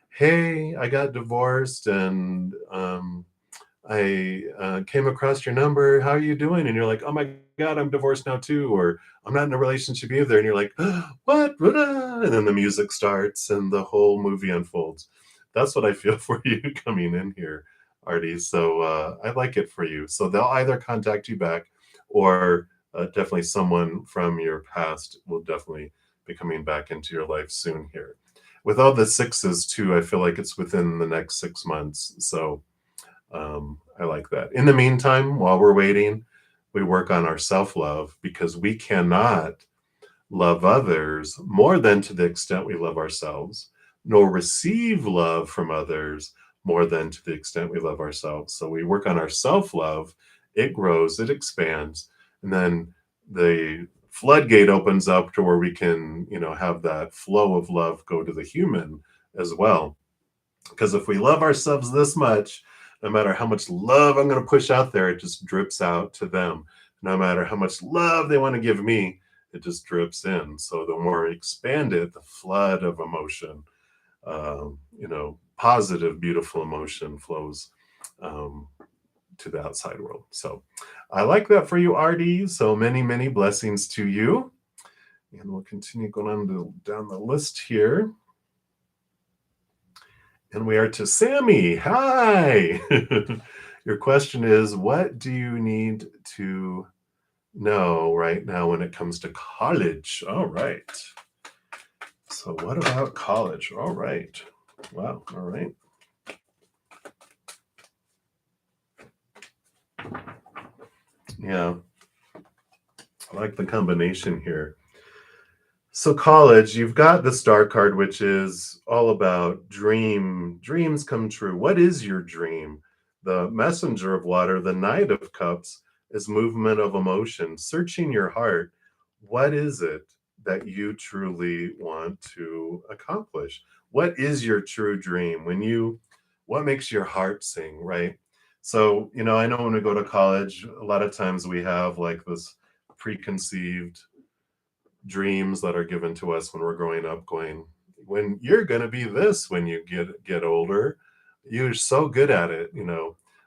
hey, I got divorced, and I came across your number. How are you doing? And you're like, oh my God, I'm divorced now too. Or I'm not in a relationship either. And you're like, what? And then the music starts and the whole movie unfolds. That's what I feel for you coming in here, Artie. So I like it for you. So they'll either contact you back, or definitely someone from your past will definitely be coming back into your life soon here. With all the sixes too, I feel like it's within the next 6 months. So I like that. In the meantime, while we're waiting, we work on our self love, because we cannot love others more than to the extent we love ourselves, nor receive love from others more than to the extent we love ourselves. So we work on our self love, it grows, it expands, and then the floodgate opens up to where we can, have that flow of love go to the human as well. Because if we love ourselves this much, no matter how much love I'm going to push out there, it just drips out to them. No matter how much love they want to give me, it just drips in. So the more we expand it, the flood of emotion, positive, beautiful emotion flows to the outside world. So I like that for you, Artie. So many, many blessings to you. And we'll continue going on down the list here. And we are to Sammy. Hi. Your question is, what do you need to know right now when it comes to college? All right. So what about college? All right. Wow. All right. Yeah. I like the combination here. So college, you've got the star card, which is all about dreams come true. What is your dream? The messenger of water, the knight of cups, is movement of emotion, searching your heart. What is it that you truly want to accomplish? What is your true dream? What makes your heart sing, right? So, I know when we go to college, a lot of times we have like this preconceived dreams that are given to us when we're growing up, going, when you're going to be this when you get older. You're so good at it.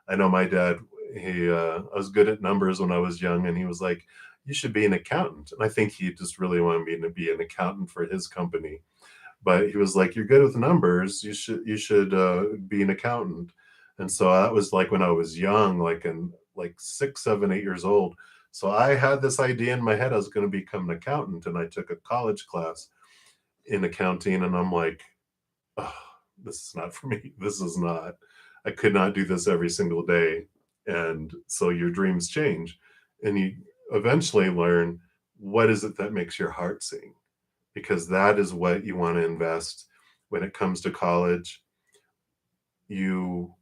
I know my dad, he I was good at numbers when I was young, and he was like, you should be an accountant. And I think he just really wanted me to be an accountant for his company. But he was like, you're good with numbers, you should be an accountant. And so that was like when I was young, like in like 6, 7, 8 years old. So I had this idea in my head I was going to become an accountant, and I took a college class in accounting, and I'm like, oh, this is not for me. This is not. I could not do this every single day. And so your dreams change, and you eventually learn, what is it that makes your heart sing, because that is what you want to invest when it comes to college. You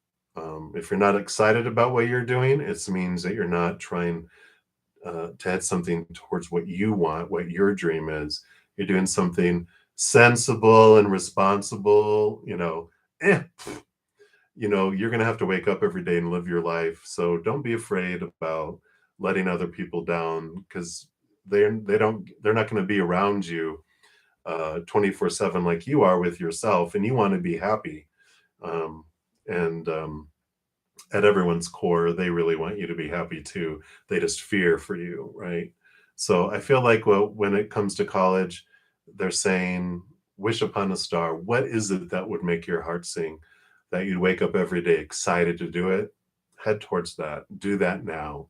If you're not excited about what you're doing, it means that you're not trying to add something towards what you want, what your dream is. You're doing something sensible and responsible. eh, you're going to have to wake up every day and live your life. So don't be afraid about letting other people down, because they're not going to be around you 24/7 like you are with yourself, and you want to be happy. And at everyone's core, they really want you to be happy too. They just fear for you, right? So I feel like, well, when it comes to college, they're saying, wish upon a star. What is it that would make your heart sing? That you'd wake up every day excited to do it? Head towards that. Do that now.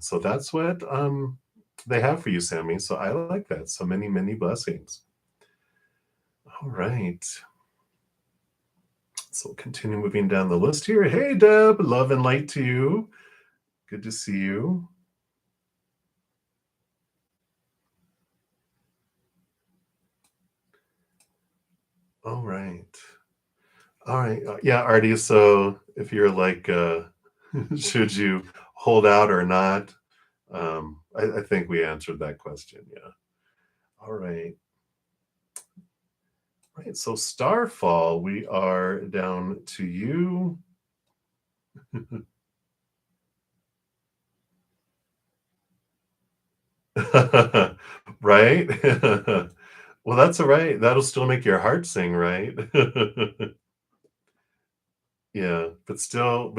So that's what they have for you, Sammy. So I like that. So many, many blessings. All right. So we'll continue moving down the list here. Hey, Deb, love and light to you. Good to see you. All right. All right. Yeah, Artie. So if you're like, should you hold out or not? I think we answered that question. Yeah. All right. Right. So Starfall, we are down to you. Right? Well, that's all right. That'll still make your heart sing, right? Yeah, but still,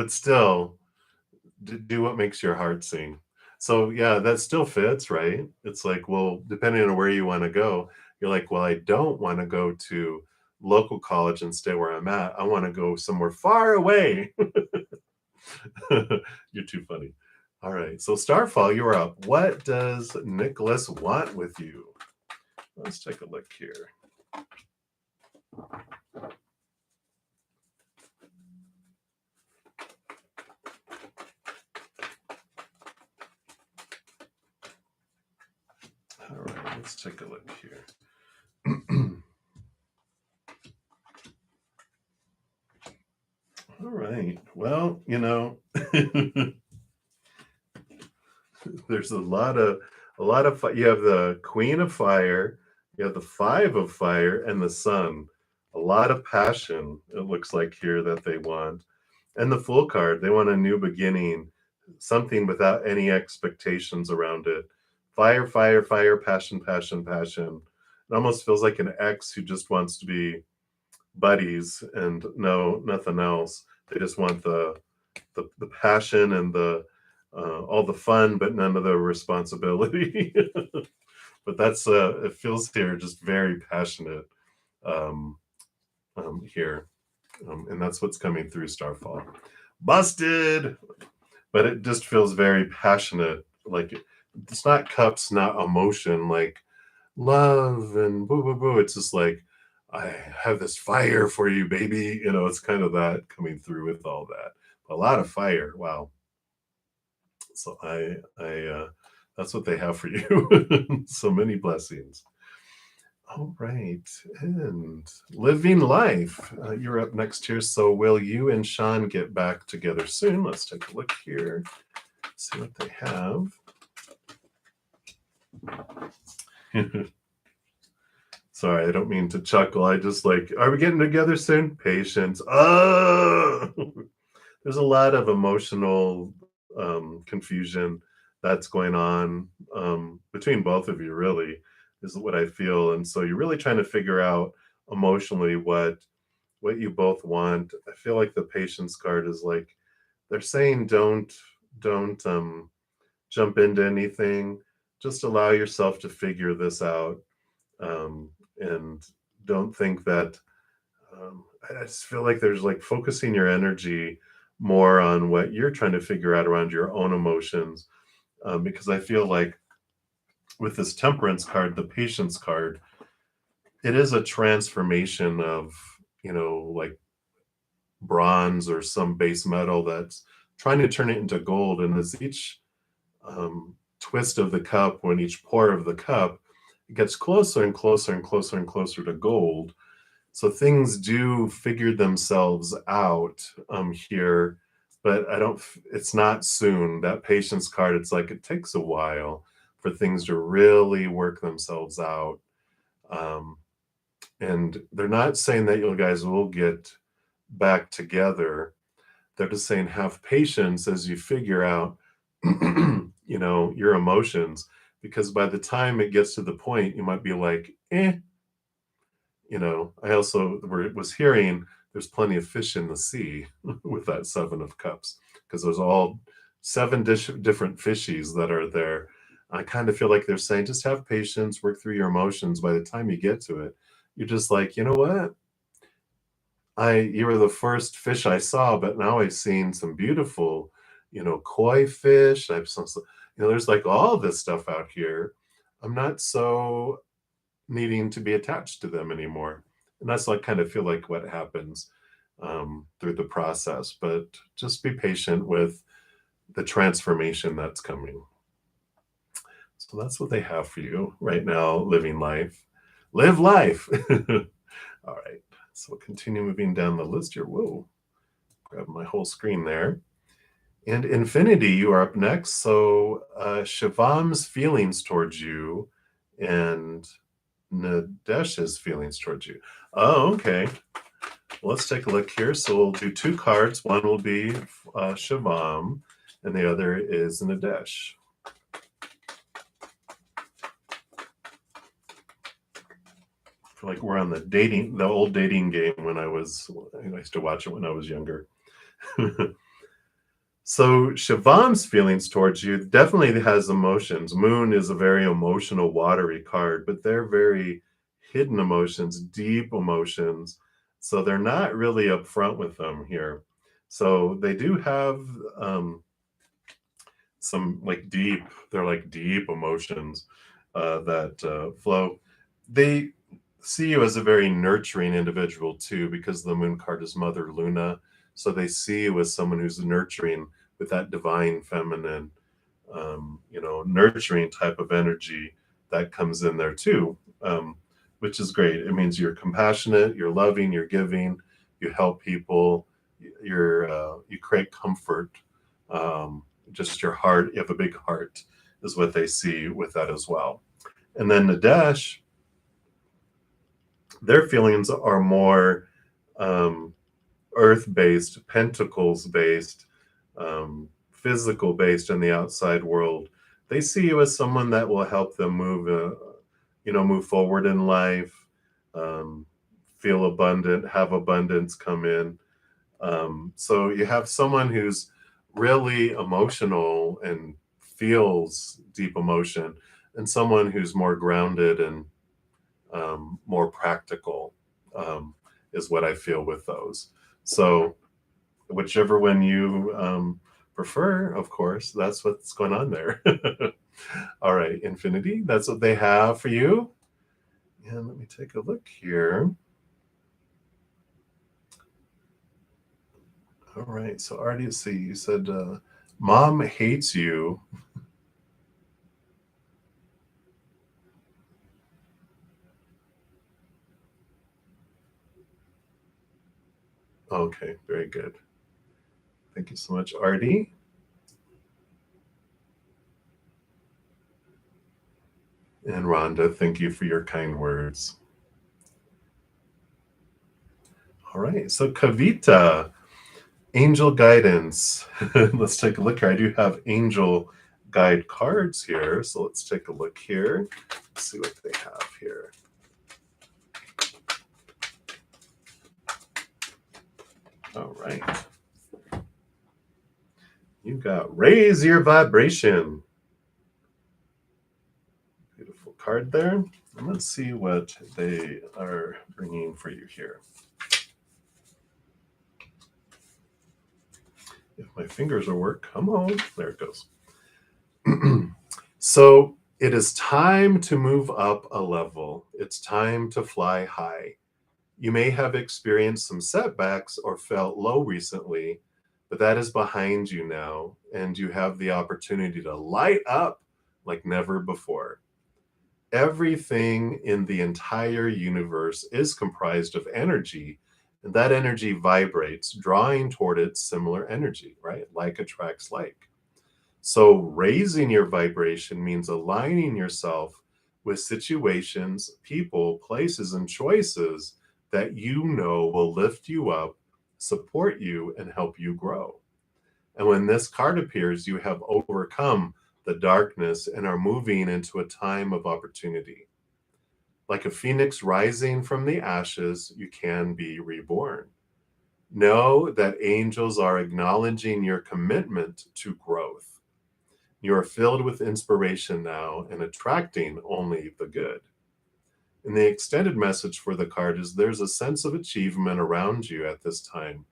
do what makes your heart sing. So yeah, that still fits, right? It's like, well, depending on where you want to go, you're like, well, I don't want to go to local college and stay where I'm at. I want to go somewhere far away. You're too funny. All right, so Starfall, you're up. What does Nicholas want with you? Let's take a look here. All right, let's take a look here. All right. Well, there's a lot of you have the Queen of Fire, you have the Five of Fire, and the Sun. A lot of passion, it looks like here, that they want. And the Fool card, they want a new beginning, something without any expectations around it. Fire, fire, fire, passion, passion, passion. It almost feels like an ex who just wants to be buddies and no nothing else. They just want the passion and the all the fun, but none of the responsibility. But that's it feels here just very passionate um, here, and that's what's coming through Starfall. Busted, but it just feels very passionate. Like it's not cups, not emotion, like love and boo boo boo. It's just like, I have this fire for you, baby. It's kind of that coming through with all that. A lot of fire. Wow. So that's what they have for you. So many blessings. All right. And living life. You're up next here. So will you and Sean get back together soon? Let's take a look here. See what they have. Sorry, I don't mean to chuckle. I just are we getting together soon? Patience. Oh, there's a lot of emotional confusion that's going on between both of you, really, is what I feel. And so you're really trying to figure out emotionally what you both want. I feel like the patience card is like they're saying don't jump into anything. Just allow yourself to figure this out. And don't think that I just feel like there's focusing your energy more on what you're trying to figure out around your own emotions, because I feel like with this temperance card, the patience card, it is a transformation of like bronze or some base metal that's trying to turn it into gold. And as each twist of the cup, when each pour of the cup, it gets closer and closer and closer and closer to gold. So things do figure themselves out here, but it's not soon. That patience card, it's like it takes a while for things to really work themselves out. Um, and they're not saying that you guys will get back together. They're just saying have patience as you figure out, your emotions, because by the time it gets to the point, you might be like, eh. I also was hearing there's plenty of fish in the sea with that Seven of Cups, because there's all seven different fishies that are there. I kind of feel like they're saying just have patience, work through your emotions. By the time you get to it, you're just like, you know what? You were the first fish I saw, but now I've seen some beautiful, koi fish. There's like all this stuff out here. I'm not so needing to be attached to them anymore. And that's kind of feel like what happens through the process. But just be patient with the transformation that's coming. So that's what they have for you right now, living life. Live life. All right. So we'll continue moving down the list here. Whoa, grab my whole screen there. And Infinity, you are up next. So Shivan's feelings towards you and Nadesh's feelings towards you. Oh, okay. Well, let's take a look here. So we'll do two cards. One will be Shivam, and the other is Nadesh. I feel like we're on the old dating game I used to watch it when I was younger. So Shivam's feelings towards you definitely has emotions. Moon is a very emotional, watery card, but they're very hidden emotions, deep emotions. So they're not really upfront with them here. So they do have some they're like deep emotions that flow. They see you as a very nurturing individual too, because the moon card is Mother Luna. So they see you as someone who's nurturing with that divine feminine, nurturing type of energy that comes in there too, which is great. It means you're compassionate, you're loving, you're giving, you help people, you create comfort. Just your heart, you have a big heart, is what they see with that as well. And then Nadesh, their feelings are more earth-based, pentacles-based, physical-based in the outside world. They see you as someone that will help them move forward in life, feel abundant, have abundance come in. So you have someone who's really emotional and feels deep emotion, and someone who's more grounded and more practical, is what I feel with those. So whichever one you prefer, of course, that's what's going on there. All right, Infinity, that's what they have for you. And let me take a look here. All right. So Artie, let's see. You said mom hates you. Okay, very good. Thank you so much, Artie. And Rhonda, thank you for your kind words. All right. So Kavita, angel guidance. Let's take a look here. I do have angel guide cards here. So let's take a look here. Let's see what they have here. All right. You got raise your vibration. Beautiful card there. And let's see what they are bringing for you here. If my fingers will work, come on. There it goes. So it is time to move up a level. It's time to fly high. You may have experienced some setbacks or felt low recently, but that is behind you now, and you have the opportunity to light up like never before. Everything in the entire universe is comprised of energy, and that energy vibrates, drawing toward it similar energy, right? Like attracts like. So, raising your vibration means aligning yourself with situations, people, places, and choices that you know will lift you up, support you, and help you grow. And when this card appears, you have overcome the darkness and are moving into a time of opportunity. Like a phoenix rising from the ashes, you can be reborn. Know that angels are acknowledging your commitment to growth. You are filled with inspiration now and attracting only the good. And the extended message for the card is there's a sense of achievement around you at this time.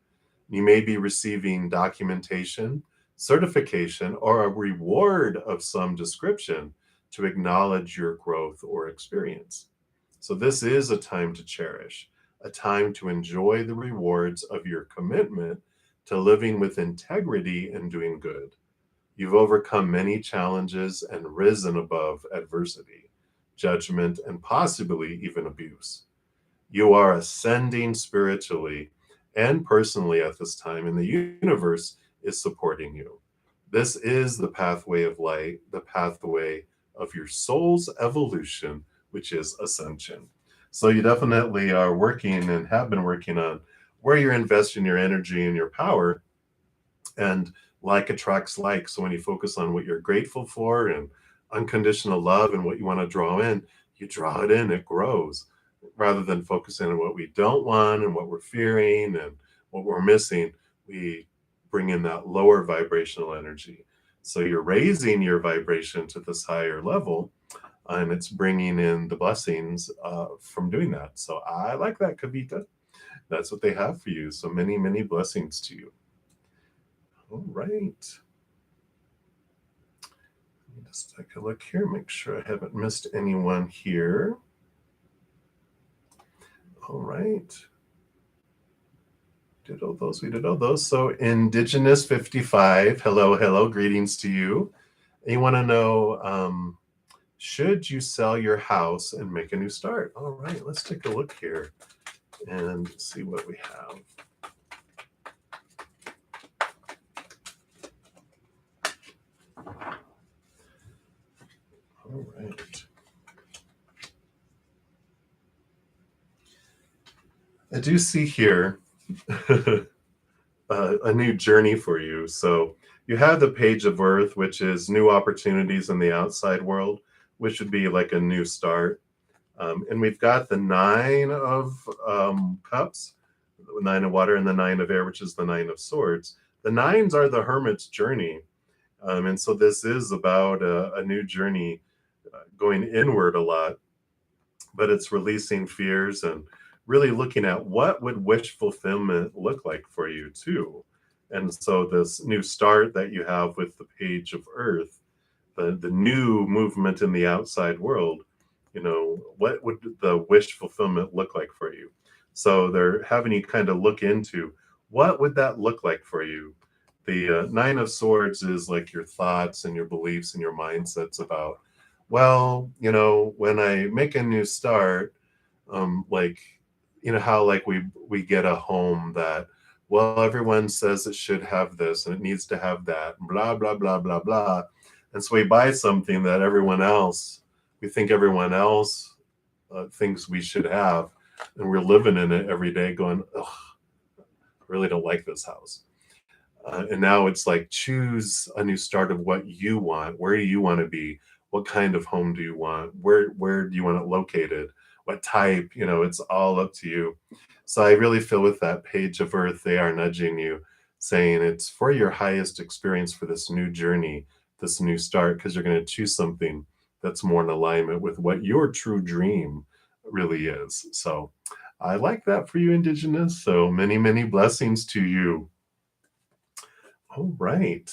You may be receiving documentation, certification, or a reward of some description to acknowledge your growth or experience. So, this is a time to cherish, a time to enjoy the rewards of your commitment to living with integrity and doing good. You've overcome many challenges and risen above adversity, judgment, and possibly even abuse. You are ascending spiritually and personally at this time, and the universe is supporting you. This is the pathway of light, the pathway of your soul's evolution, which is ascension. So you definitely are working and have been working on where you're investing your energy and your power. And like attracts like. So when you focus on what you're grateful for and unconditional love and what you want to draw in, you draw it in, it grows rather than focusing on what we don't want and what we're fearing and what we're missing. We bring in that lower vibrational energy. So you're raising your vibration to this higher level, and it's bringing in the blessings from doing that. So I like that, Kavita. That's what they have for you. So many, many blessings to you. All right. Let me just take a look here, make sure I haven't missed anyone here. All right. Did all those, we did all those. So Indigenous 55, hello, hello, greetings to you. And you want to know, should you sell your house and make a new start? All right, let's take a look here and see what we have. All right. I do see here a new journey for you. So you have the Page of Earth, which is new opportunities in the outside world, which would be like a new start. And we've got the Nine of Cups, the Nine of Water, and the Nine of Air, which is the Nine of Swords. The nines are the hermit's journey. And so this is about a new journey going inward a lot, but it's releasing fears and really looking at what would wish fulfillment look like for you too. And so this new start that you have with the Page of Earth, the new movement in the outside world, you know, what would the wish fulfillment look like for you? So they're having you kind of look into what would that look like for you? The Nine of Swords is like your thoughts and your beliefs and your mindsets about, well, when I make a new start, like, how like we get a home that, well, everyone says it should have this and it needs to have that, blah blah blah blah blah, and so we buy something that we think everyone else thinks we should have, and we're living in it every day, going, ugh, I really don't like this house. And now it's like, choose a new start of what you want. Where do you want to be? What kind of home do you want? Where do you want it located? What type? It's all up to you. So I really feel with that page of earth, they are nudging you, saying it's for your highest experience for this new journey, this new start, because you're going to choose something that's more in alignment with what your true dream really is. So I like that for you, Indigenous. So many, many blessings to you. All right.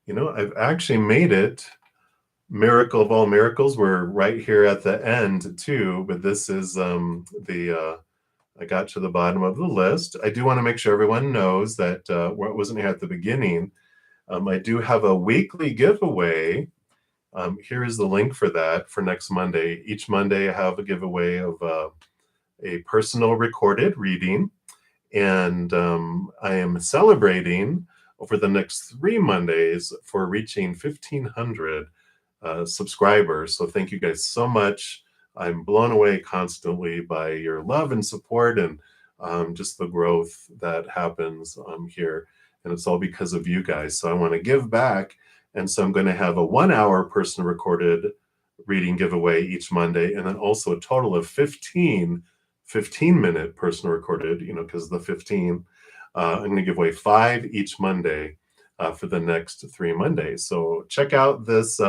I've actually made it. Miracle of all miracles. We're right here at the end too, but this is I got to the bottom of the list. I do want to make sure everyone knows that what wasn't here at the beginning. I do have a weekly giveaway. Here is the link for that for next Monday. Each Monday I have a giveaway of a personal recorded reading, and I am celebrating over the next 3 Mondays for reaching 1,500 subscribers. So thank you guys so much. I'm blown away constantly by your love and support, and just the growth that happens here. And it's all because of you guys. So I want to give back. And so I'm going to have a 1-hour personal recorded reading giveaway each Monday, and then also a total of 15-minute personal recorded, because the 15. I'm going to give away 5 each Monday for the next 3 Mondays. So check out this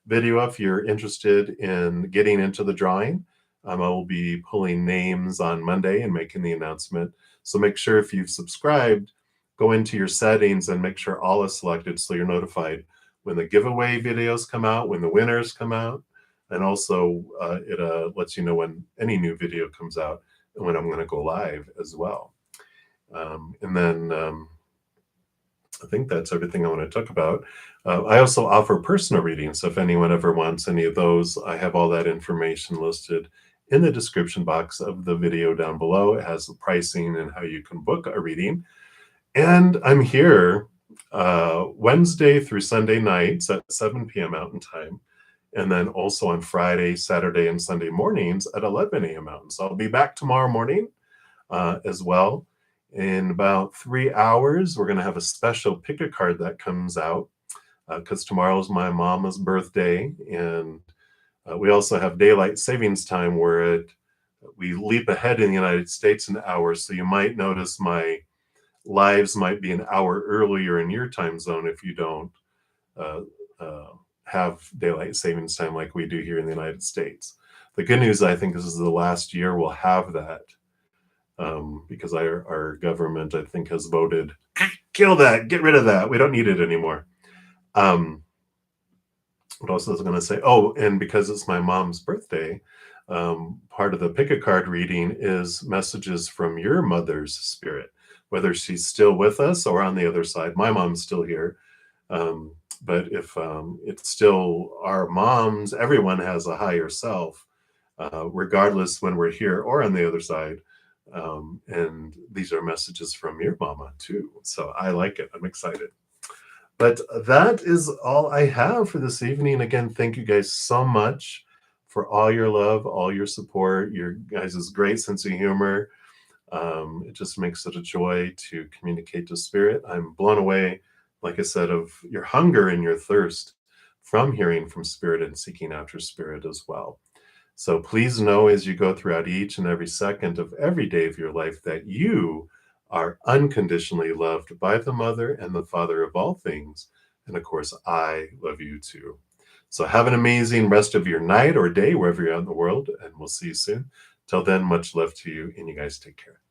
video if you're interested in getting into the drawing. I will be pulling names on Monday and making the announcement. So make sure if you've subscribed, go into your settings and make sure all is selected so you're notified when the giveaway videos come out, when the winners come out, and also it lets you know when any new video comes out and when I'm going to go live as well. And then I think that's everything I want to talk about. I also offer personal readings. So if anyone ever wants any of those, I have all that information listed in the description box of the video down below. It has the pricing and how you can book a reading. And I'm here Wednesday through Sunday nights at 7 p.m. Mountain Time. And then also on Friday, Saturday, and Sunday mornings at 11 a.m. Mountain. So I'll be back tomorrow morning as well. In about 3 hours, we're going to have a special pick a card that comes out because tomorrow's my mama's birthday. And we also have daylight savings time where we leap ahead in the United States an hour. So you might notice my lives might be an hour earlier in your time zone if you don't have daylight savings time like we do here in the United States. The good news, I think, is the last year we'll have that. Because our government, I think, has voted, kill that, get rid of that. We don't need it anymore. What else was I going to say? Oh, and because it's my mom's birthday, part of the pick a card reading is messages from your mother's spirit, whether she's still with us or on the other side. My mom's still here. But if it's still our moms, everyone has a higher self, regardless when we're here or on the other side. And these are messages from your mama too. So I like it. I'm excited. But that is all I have for this evening. Again, thank you guys so much for all your love, all your support, your guys' great sense of humor. It just makes it a joy to communicate to spirit. I'm blown away, like I said, of your hunger and your thirst from hearing from spirit and seeking after spirit as well. So please know as you go throughout each and every second of every day of your life that you are unconditionally loved by the Mother and the Father of all things. And of course, I love you too. So have an amazing rest of your night or day, wherever you're out in the world, and we'll see you soon. Till then, much love to you, and you guys take care.